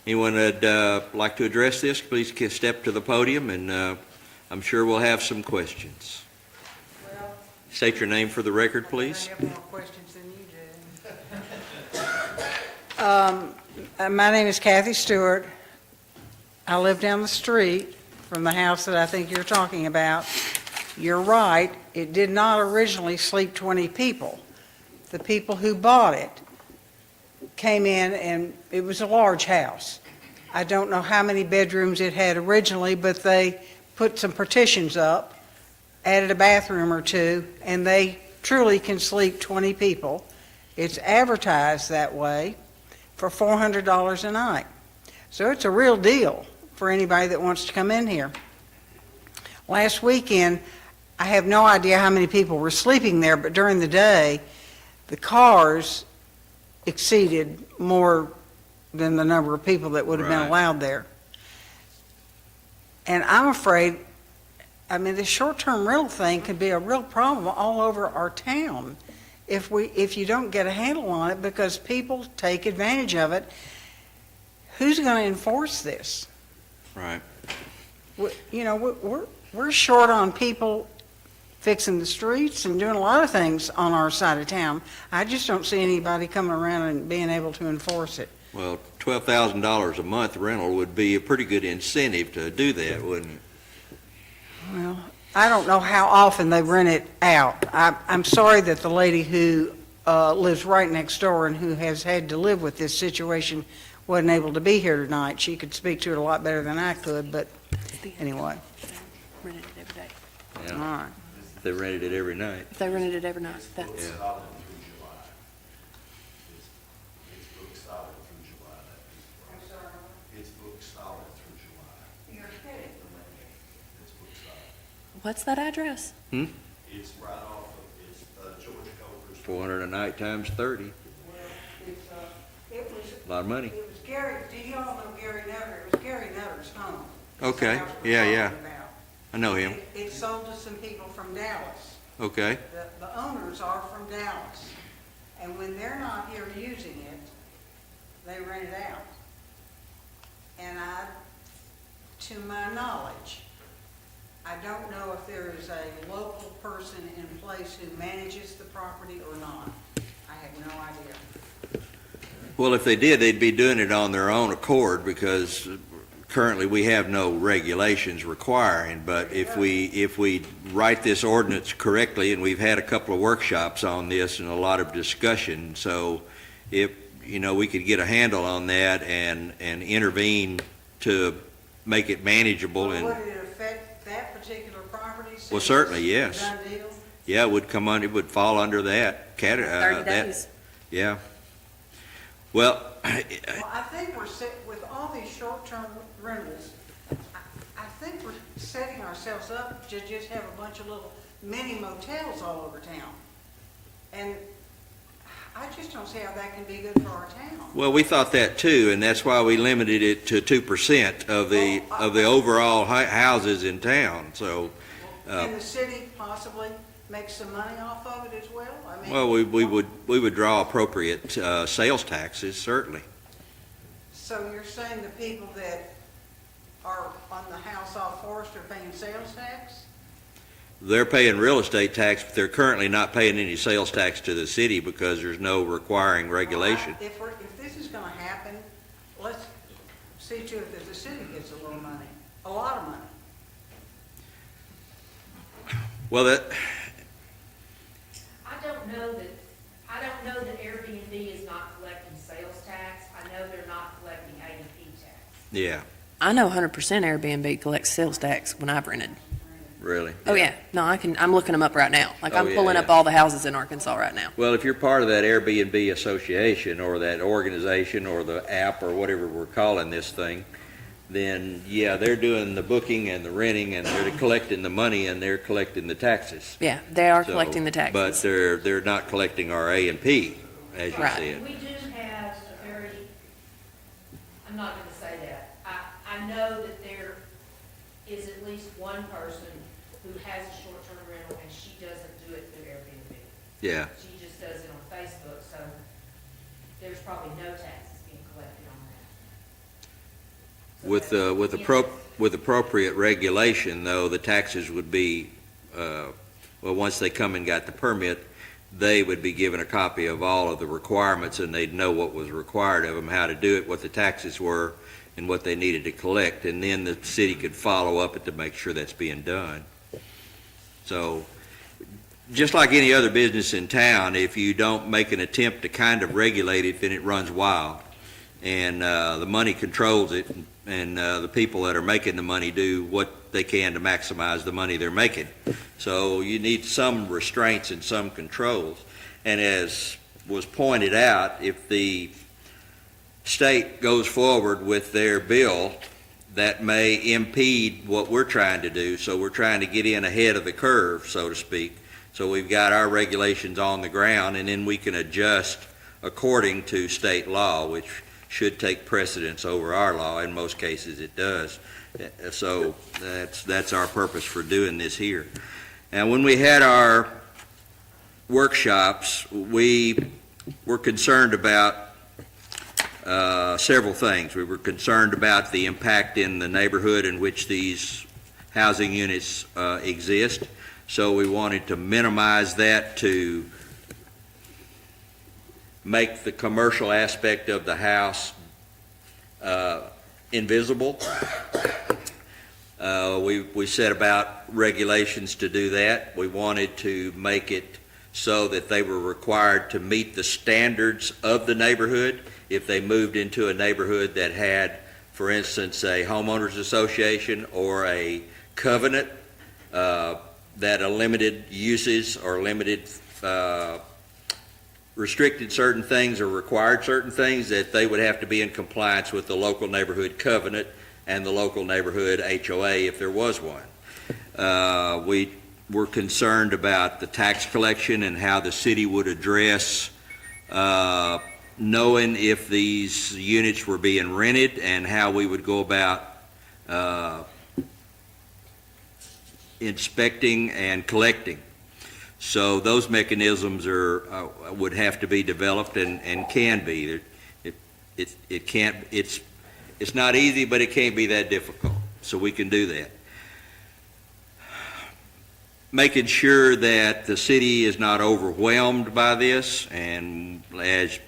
Anyone that'd like to address this, please step to the podium, and I'm sure we'll have some questions. State your name for the record, please. I have more questions than you do. My name is Kathy Stewart. I live down the street from the house that I think you're talking about. you're right, it did not originally sleep 20 people. The people who bought it came in, and it was a large house. I don't know how many bedrooms it had originally, but they put some partitions up, added a bathroom or two, and they truly can sleep 20 people. It's advertised that way for $400 a night. So it's a real deal for anybody that wants to come in here. Last weekend, I have no idea how many people were sleeping there, but during the day, the cars exceeded more than the number of people that would have been Right. allowed there. And I'm afraid, I mean, the short-term rental thing could be a real problem all over our town if you don't get a handle on it, because people take advantage of it. Who's going to enforce this? Right. You know, we're short on people fixing the streets and doing a lot of things on our side of town. I just don't see anybody coming around and being able to enforce it. Well, $12,000 a month rental would be a pretty good incentive to do that, wouldn't it? Well, I don't know how often they rent it out. I'm sorry that the lady who lives right next door and who has had to live with this situation wasn't able to be here tonight. She could speak to it a lot better than I could, but anyway, Rented it every day. all Yeah, right. they rented it every night. If they rented it every night, that's, Yeah. Solid through July. It's booked solid through July. It's booked solid through July. It's booked solid. what's that address? It's right off of, it's George Coker's. 400 a night times 30, It was a lot of money. It was Gary, do you all know Gary Nutter? It was Gary Nutter's home. Okay, That's the house we're yeah, yeah. talking about. I know him. It sold to some people from Dallas. Okay, The owners are from Dallas. And when they're not here using it, they rent it out. And to my knowledge, I don't know if there is a local person in place who manages the property or not. I have no idea. well, if they did, they'd be doing it on their own accord, because currently we have no regulations requiring, but if we write this ordinance correctly, and we've had a couple of workshops on this and a lot of discussion, so if, we could get a handle on that and intervene to make it manageable, Would and, it affect that particular property? since Well, certainly, it's a yes. done deal? yeah, it would fall under that 30 days. Yeah. Well, Well, I think with all these short-term rentals, I think we're setting ourselves up to just have a bunch of little mini motels all over town. And I just don't see how that can be good for our town. well, we thought that too, and that's why we limited it to 2% of the overall houses in town, so, Can the city possibly make some money off of it as well? I mean, well, we would draw appropriate sales taxes, certainly. So you're saying the people that are on the house off Forest are paying sales tax? They're paying real estate tax, but they're currently not paying any sales tax to the city because there's no requiring regulation. If this is gonna happen, let's see to it that the city gets a little money, a lot of money. Well, I don't know that Airbnb is not collecting sales tax. I know they're not collecting ADP tax. yeah, I know 100% Airbnb collects sales tax when I've rented. really. Oh, yeah. No, I'm looking them up right now. Like, Oh, I'm yeah, pulling up yeah. all the houses in Arkansas right now. Well, if you're part of that Airbnb association or that organization or the app or whatever we're calling this thing, then, yeah, they're doing the booking and the renting, and they're collecting the money, and they're collecting the taxes. Yeah, they are So, collecting the But taxes. they're not collecting our A and P, as you Right. said. We do have a very, I'm not going to say that. I know that there is at least one person who has a short-term rental, and she doesn't do it through Airbnb. Yeah, She just does it on Facebook, so there's probably no taxes being collected on that. So with appropriate regulation, though, the taxes would be, once they come and got the permit, they would be given a copy of all of the requirements, and they'd know what was required of them, how to do it, what the taxes were, and what they needed to collect, and then the city could follow up it to make sure that's being done. So, just like any other business in town, if you don't make an attempt to kind of regulate it, then it runs wild. And the money controls it, and the people that are making the money do what they can to maximize the money they're making. So you need some restraints and some controls. And as was pointed out, if the state goes forward with their bill, that may impede what we're trying to do. So we're trying to get in ahead of the curve, so to speak. So we've got our regulations on the ground, and then we can adjust according to state law, which should take precedence over our law. In most cases, it does. So that's our purpose for doing this here. And when we had our workshops, we were concerned about several things. We were concerned about the impact in the neighborhood in which these housing units exist. So we wanted to minimize that, to make the commercial aspect of the house invisible. We set about regulations to do that. We wanted to make it so that they were required to meet the standards of the neighborhood. If they moved into a neighborhood that had, for instance, a homeowners association or a covenant that limited uses or restricted certain things or required certain things, that they would have to be in compliance with the local neighborhood covenant and the local neighborhood HOA if there was one. We were concerned about the tax collection and how the city would address knowing if these units were being rented, and how we would go about inspecting and collecting. So those mechanisms would have to be developed and can be. It's not easy, but it can't be that difficult. So we can do that. Making sure that the city is not overwhelmed by this, and as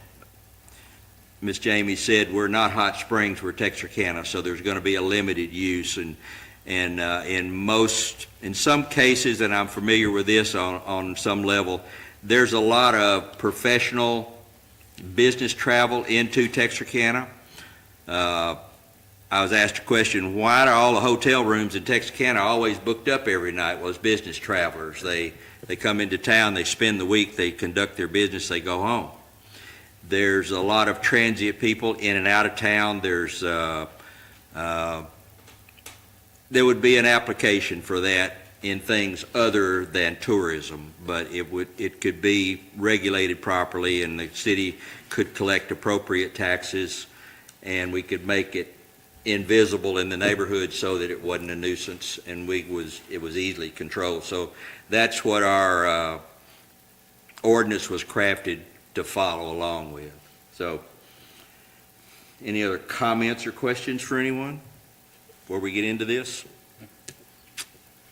Ms. Jamie said, we're not Hot Springs, we're Texarkana, so there's going to be a limited use, and in some cases, and I'm familiar with this on some level, there's a lot of professional business travel into Texarkana. I was asked a question, why are all the hotel rooms in Texarkana always booked up every night? Well, it's business travelers. They come into town, they spend the week, they conduct their business, they go home. There's a lot of transient people in and out of town. There would be an application for that in things other than tourism, but it could be regulated properly, and the city could collect appropriate taxes, and we could make it invisible in the neighborhood so that it wasn't a nuisance, and it was easily controlled. So that's what our ordinance was crafted to follow along with. So, any other comments or questions for anyone before we get into this?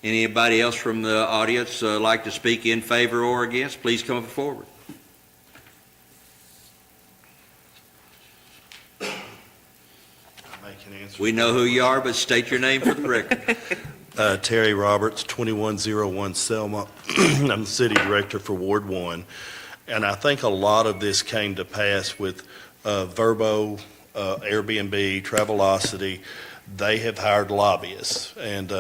Anybody else from the audience like to speak in favor or against? Please come forward. We know who you are, but state your name for the record. Terry Roberts, 2101 Selma. I'm the city director for Ward 1. And I think a lot of this came to pass with Verbo, Airbnb, Travelocity. They have hired lobbyists. And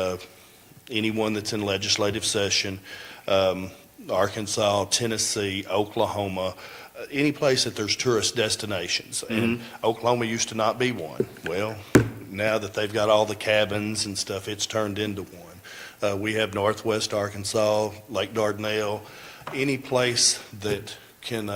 anyone that's in legislative session, Arkansas, Tennessee, Oklahoma, any place that there's tourist destinations. And Oklahoma used to not be one. Well, now that they've got all the cabins and stuff, it's turned into one. We have Northwest Arkansas, Lake Dardanelle, any place that can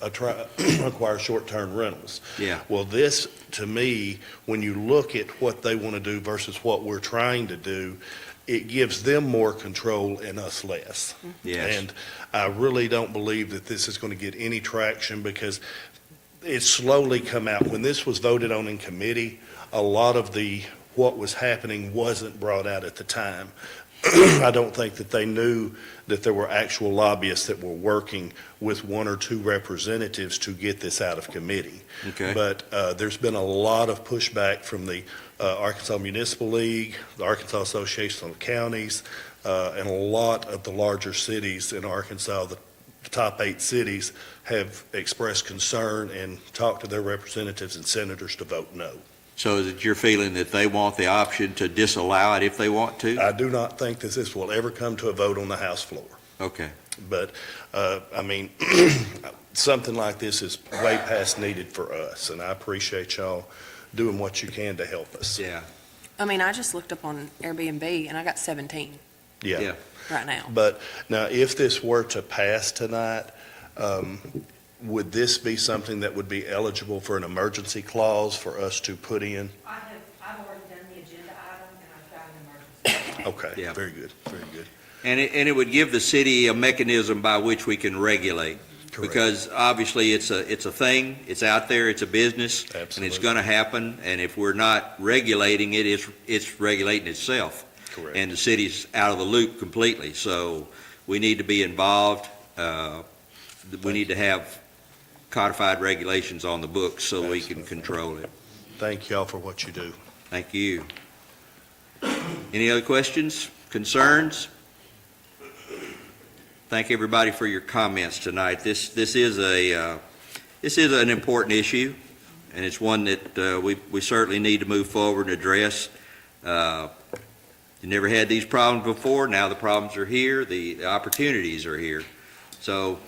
acquire short-term rentals. Yeah. Well, this, to me, when you look at what they want to do versus what we're trying to do, it gives them more control and us less. Yes. And I really don't believe that this is going to get any traction, because it's slowly come out. When this was voted on in committee, a lot of what was happening wasn't brought out at the time. I don't think that they knew that there were actual lobbyists that were working with one or two representatives to get this out of committee. Okay. But there's been a lot of pushback from the Arkansas Municipal League, the Arkansas Association of Counties, and a lot of the larger cities in Arkansas, the top 8 cities, have expressed concern and talked to their representatives and senators to vote no. So is it your feeling that they want the option to disallow it if they want to? I do not think that this will ever come to a vote on the House floor. Okay. But, I mean, something like this is way past needed for us, and I appreciate y'all doing what you can to help us. Yeah. I mean, I just looked up on Airbnb and I got 17 Yeah. right now. But now, if this were to pass tonight, would this be something that would be eligible for an emergency clause for us to put in? I've already done the agenda item, and I've got an emergency. Okay, Yeah. very good, very good. And it would give the city a mechanism by which we can regulate. Correct. Because obviously it's a thing, it's out there, it's a business. And it's Absolutely. going to happen, and if we're not regulating it, it's regulating itself. Correct. And the city's out of the loop completely. So we need to be involved. We need to have codified regulations on the books so we can Absolutely. control it. Thank y'all for what you do. Thank you. Any other questions, concerns? Thank everybody for your comments tonight. This is an important issue, and it's one that we certainly need to move forward and address. You never had these problems before. Now the problems are here. The opportunities are here. So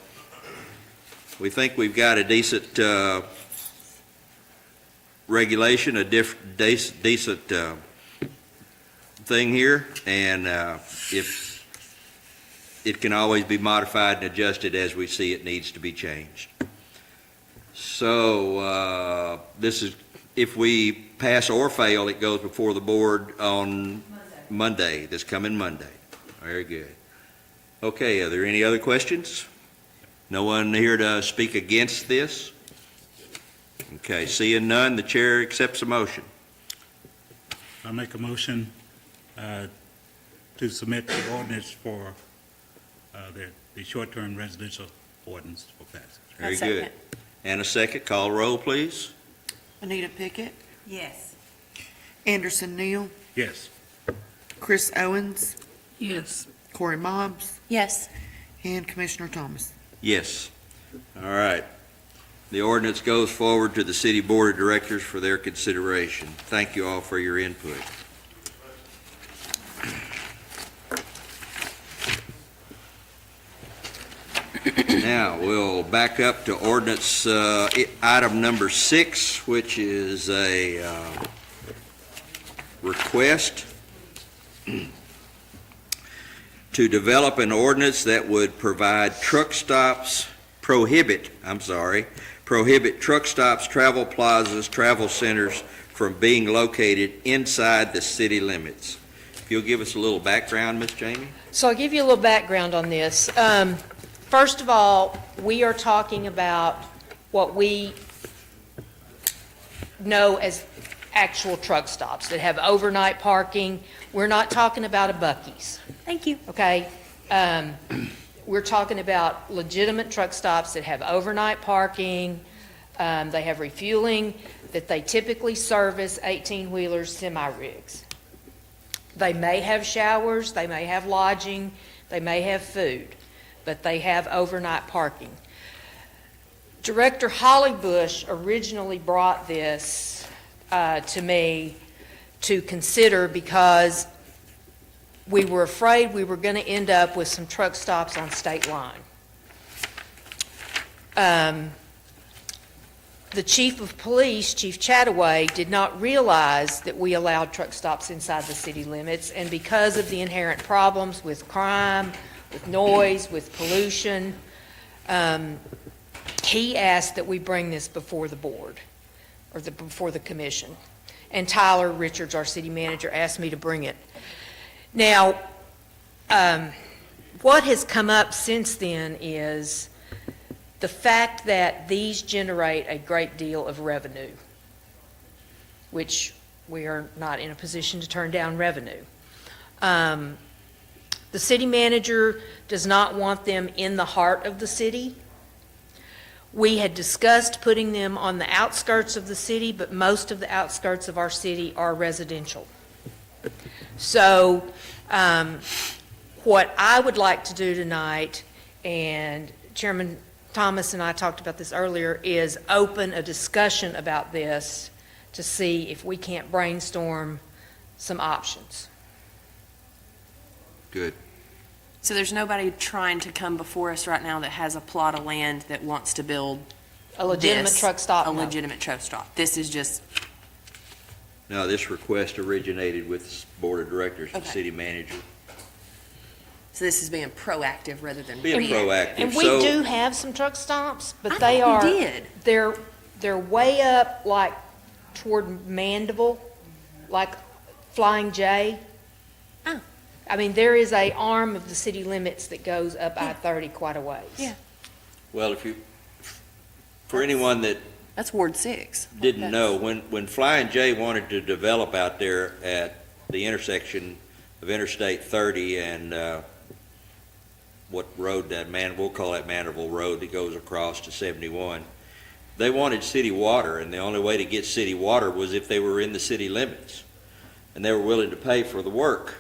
we think we've got a decent regulation, a decent thing here, and if it can always be modified and adjusted as we see it needs to be changed. So this is, if we pass or fail, it goes before the board on Monday, this coming Monday. Very good. Okay, are there any other questions? No one here to speak against this? Okay, seeing none, the chair accepts a motion. I make a motion to submit the ordinance for the short-term residential ordinance for passage. Very second. good. And a second, call roll, please. Anita Pickett, Yes. Anderson Neal, Yes. Chris Owens, Yes. Corey Mobbs, Yes. and Commissioner Thomas. Yes. All right. The ordinance goes forward to the city board of directors for their consideration. Thank you all for your input. Now, we'll back up to ordinance item number 6, which is a request to develop an ordinance that would prohibit truck stops, travel plazas, travel centers from being located inside the city limits. If you'll give us a little background, Ms. Jamie? So I'll give you a little background on this. First of all, we are talking about what we know as actual truck stops that have overnight parking. We're not talking about a Buc-ee's, Thank you. okay? We're talking about legitimate truck stops that have overnight parking, they have refueling, that they typically service 18-wheelers, semi-rigs. They may have showers, they may have lodging, they may have food, but they have overnight parking. Director Hollybush originally brought this to me to consider because we were afraid we were going to end up with some truck stops on state line. The chief of police, Chief Chataway, did not realize that we allowed truck stops inside the city limits, and because of the inherent problems with crime, with noise, with pollution, he asked that we bring this before the board, or before the commission. And Tyler Richards, our city manager, asked me to bring it. Now, what has come up since then is the fact that these generate a great deal of revenue, which we are not in a position to turn down revenue. The city manager does not want them in the heart of the city. We had discussed putting them on the outskirts of the city, but most of the outskirts of our city are residential. So, what I would like to do tonight, and Chairman Thomas and I talked about this earlier, is open a discussion about this to see if we can't brainstorm some options. Good. So there's nobody trying to come before us right now that has a plot of land that wants to build A legitimate this, truck stop? a No. legitimate truck stop. This is just, No, this request originated with the Board of Directors and Okay. City Manager. so this is being proactive rather than Being reactive. proactive. And we So- do have some truck stops, but I they thought are, we did. they're way up like toward Mandeville, like Flying J. Oh. I mean, there is a arm of the city limits that goes up I-30 quite a ways. Yeah. Well, for anyone that That's Ward 6. didn't know, when Flying J wanted to develop out there at the intersection of Interstate 30 and, what road we'll call that Mandeville Road that goes across to 71, they wanted city water, and the only way to get city water was if they were in the city limits, and they were willing to pay for the work.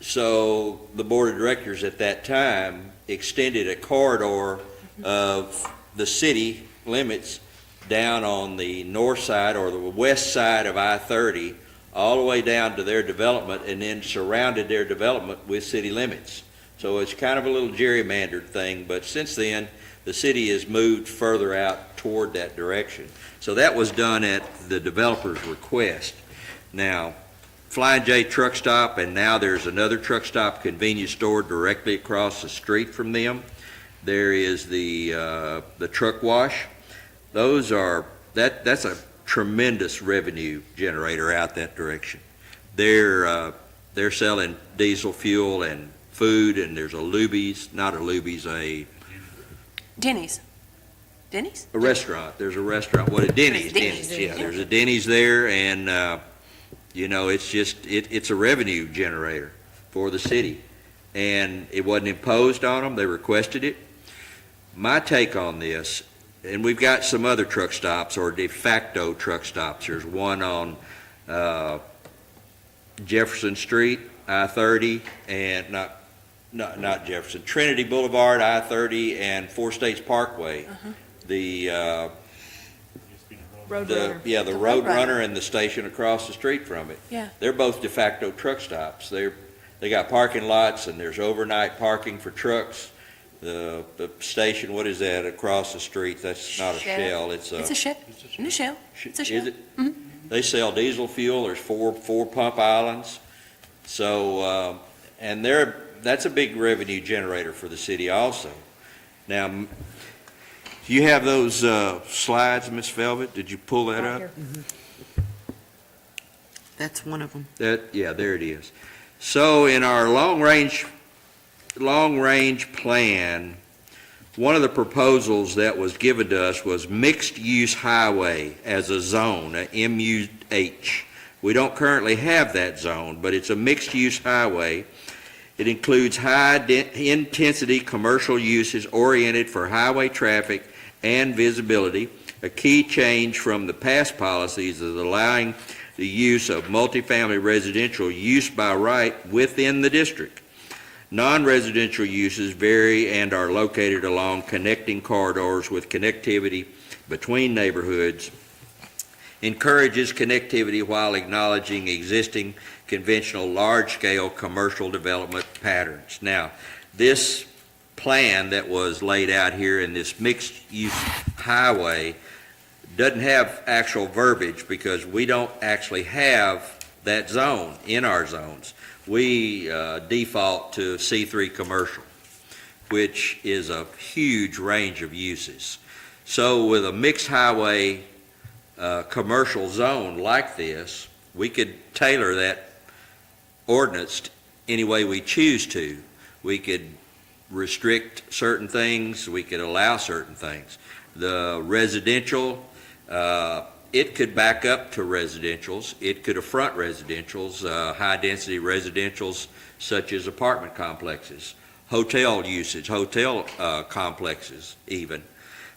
So the Board of Directors at that time extended a corridor of the city limits down on the north side or the west side of I-30, all the way down to their development, and then surrounded their development with city limits. So it's kind of a little gerrymandered thing, but since then, the city has moved further out toward that direction. So that was done at the developer's request. Now, Flying J truck stop, and now there's another truck stop convenience store directly across the street from them. There is the truck wash. That's a tremendous revenue generator out that direction. They're selling diesel fuel and food, and there's a Denny's. Denny's? a restaurant. There's a restaurant, a Denny's. Denny's. Yeah, there's a Denny's there, and, it's a revenue generator for the city. And it wasn't imposed on them, they requested it. My take on this, and we've got some other truck stops, or de facto truck stops. There's one on Jefferson Street, I-30, and not Jefferson, Trinity Boulevard, I-30, and Four States Parkway. The Roadrunner. the The Road Roadrunner. Runner and the station across the street from it. Yeah. They're both de facto truck stops. They got parking lots, and there's overnight parking for trucks. The station, what is that, across the street? That's not a Shell, it's a... It's a Shell. It's a Shell. It's a Shell. Is it? They sell diesel fuel, there's four pump islands. So, and that's a big revenue generator for the city also. Now, do you have those slides, Ms. Velvet? Did you pull that Right up? here. That's one of them. Yeah, there it is. So in our long-range plan, one of the proposals that was given to us was mixed-use highway as a zone, a MUH. We don't currently have that zone, but it's a mixed-use highway. It includes high-intensity commercial uses oriented for highway traffic and visibility. A key change from the past policies is allowing the use of multifamily residential use by right within the district. Non-residential uses vary and are located along connecting corridors with connectivity between neighborhoods. Encourages connectivity while acknowledging existing conventional large-scale commercial development patterns. Now, this plan that was laid out here in this mixed-use highway doesn't have actual verbiage because we don't actually have that zone in our zones. We default to C3 commercial, which is a huge range of uses. So with a mixed highway commercial zone like this, we could tailor that ordinance any way we choose to. We could restrict certain things, we could allow certain things. The residential it could back up to residentials, it could affront residentials, high-density residentials such as apartment complexes, hotel usage, hotel complexes even.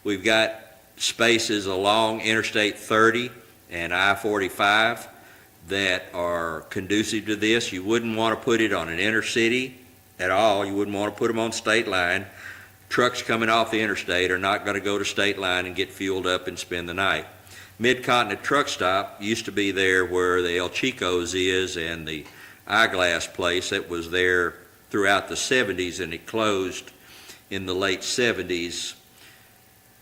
We've got spaces along Interstate 30 and I-45 that are conducive to this. You wouldn't want to put it on an inner city at all. You wouldn't want to put them on state line. Trucks coming off the interstate are not going to go to state line and get fueled up and spend the night. Mid-Continent Truck Stop used to be there where the El Chico's is and the eyeglass place that was there throughout the 70s, and it closed in the late 70s.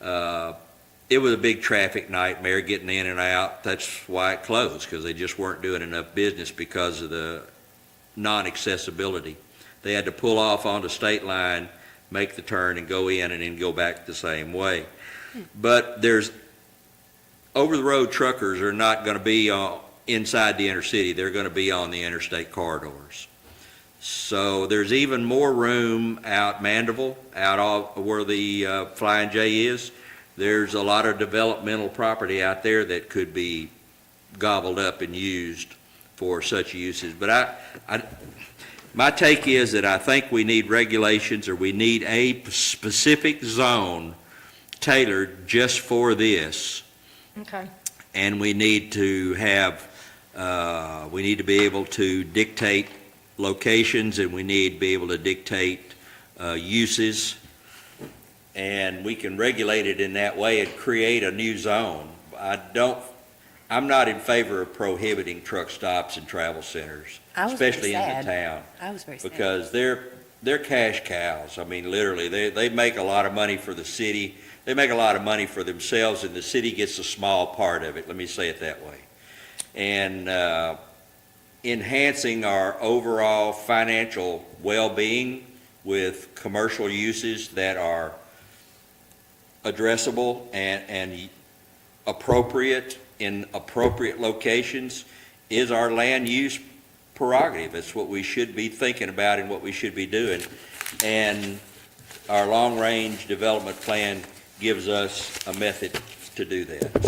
It was a big traffic nightmare getting in and out. That's why it closed, because they just weren't doing enough business because of the non-accessibility. They had to pull off onto state line, make the turn, and go in and then go back the same way. But over-the-road truckers are not going to be inside the inner city. They're going to be on the interstate corridors. So there's even more room out Mandeville, out where the Flying J is. There's a lot of developmental property out there that could be gobbled up and used for such uses. But my take is that I think we need regulations, or we need a specific zone tailored just for this. Okay. And we need to be able to dictate locations, and we need to be able to dictate uses, and we can regulate it in that way and create a new zone. I'm not in favor of prohibiting truck stops and travel centers, I was very especially in the sad. town, I was very sad. because they're cash cows. I mean, literally, they make a lot of money for the city. They make a lot of money for themselves, and the city gets a small part of it. Let me say it that way. And enhancing our overall financial well-being with commercial uses that are addressable and appropriate in appropriate locations is our land use prerogative. It's what we should be thinking about and what we should be doing. And our long-range development plan gives us a method to do that.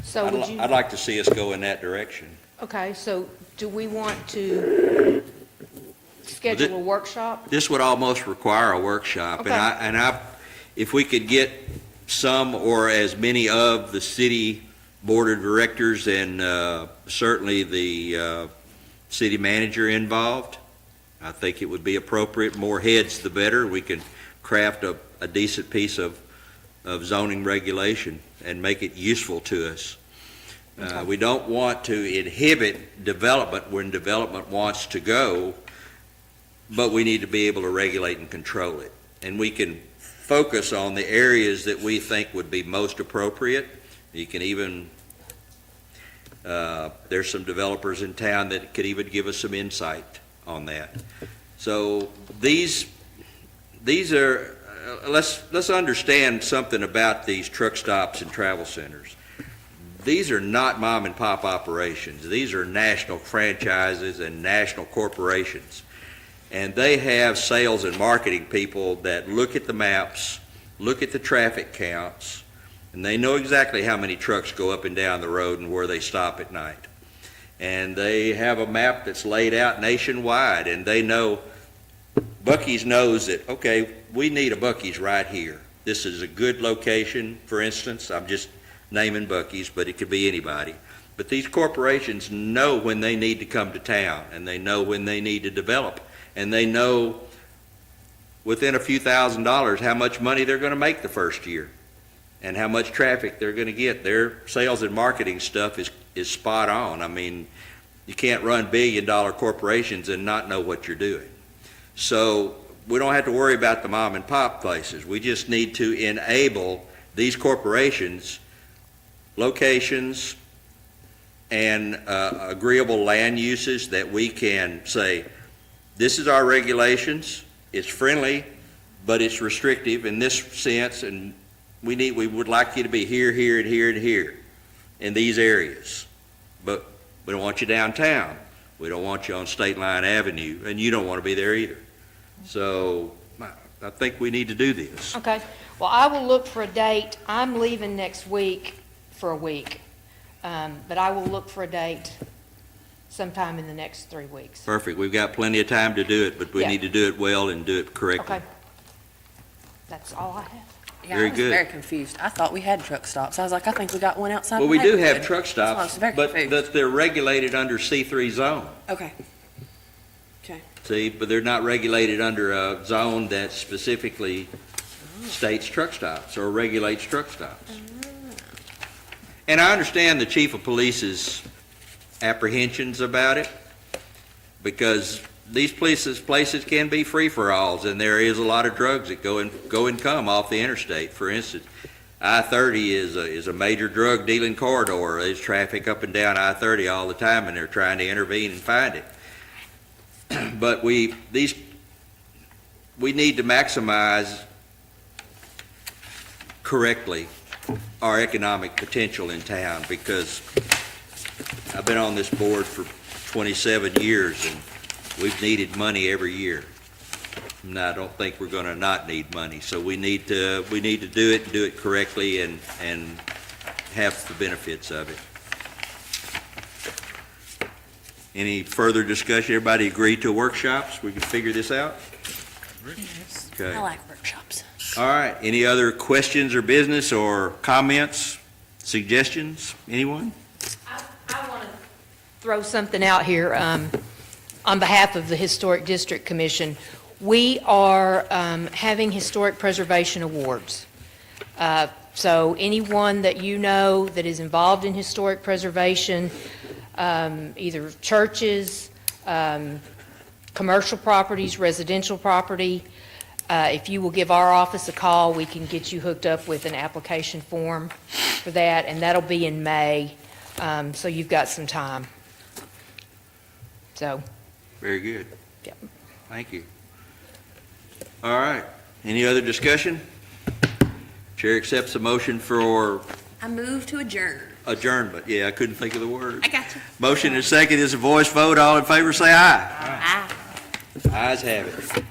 So would you, I'd like to see us go in that direction. okay, so do we want to schedule a workshop? This would almost require a workshop, Okay. if we could get some or as many of the city board of directors and certainly the city manager involved, I think it would be appropriate. More heads, the better. We can craft a decent piece of zoning regulation and make it useful to us. We don't want to inhibit development when development wants to go, but we need to be able to regulate and control it. And we can focus on the areas that we think would be most appropriate. You can even, there's some developers in town that could even give us some insight on that. So these are, let's understand something about these truck stops and travel centers. These are not mom and pop operations. These are national franchises and national corporations. And they have sales and marketing people that look at the maps, look at the traffic counts, and they know exactly how many trucks go up and down the road and where they stop at night. And they have a map that's laid out nationwide, and they know, Buc-ee's knows that, okay, we need a Buc-ee's right here. This is a good location, for instance. I'm just naming Buc-ee's, but it could be anybody. But these corporations know when they need to come to town, and they know when they need to develop. And they know within a few $1,000s how much money they're going to make the first year and how much traffic they're going to get. Their sales and marketing stuff is spot on. I mean, you can't run billion-dollar corporations and not know what you're doing. So we don't have to worry about the mom and pop places. We just need to enable these corporations locations and agreeable land uses that we can say, this is our regulations, it's friendly, but it's restrictive in this sense, and we would like you to be here, here, and here, and here, in these areas. But we don't want you downtown. We don't want you on State Line Avenue, and you don't want to be there either. So I think we need to do this. Okay, well, I will look for a date. I'm leaving next week for a week. But I will look for a date sometime in the next 3 weeks. Perfect. We've got plenty of time to do it, but we Yeah. need to do it well and do it correctly. Okay. That's all I have. Yeah, Very I was good. very confused. I thought we had truck stops. I was like, I think we got one outside. Well, we do have Hazelwood. truck So I was stops, very but confused. they're regulated under C3 zone. Okay. Okay. See, but they're not regulated under a zone that specifically states truck stops or regulates truck stops. And I understand the chief of police's apprehensions about it, because these places can be free-for-alls, and there is a lot of drugs that go and come off the interstate. For instance, I-30 is a major drug dealing corridor. There's traffic up and down I-30 all the time, and they're trying to intervene and find it. But we need to maximize correctly our economic potential in town, because I've been on this board for 27 years, and we've needed money every year. And I don't think we're going to not need money. So we need to do it and do it correctly and have the benefits of it. Any further discussion? Everybody agree to workshops? We can figure this out? Okay. I like workshops. All right. Any other questions or business or comments, suggestions? Anyone? I want to throw something out here on behalf of the Historic District Commission. We are having Historic Preservation Awards. So anyone that you know that is involved in historic preservation, either churches, commercial properties, residential property, if you will give our office a call, we can get you hooked up with an application form for that, and that'll be in May, so you've got some time. So, Very good. Yep. Thank you. All right. Any other discussion? Chair accepts a motion for I move to adjourn. adjournment. Yeah, I couldn't think of the word. I got you. Motion and second is a voice vote. All in favor, say aye. Ah. Ayes have it.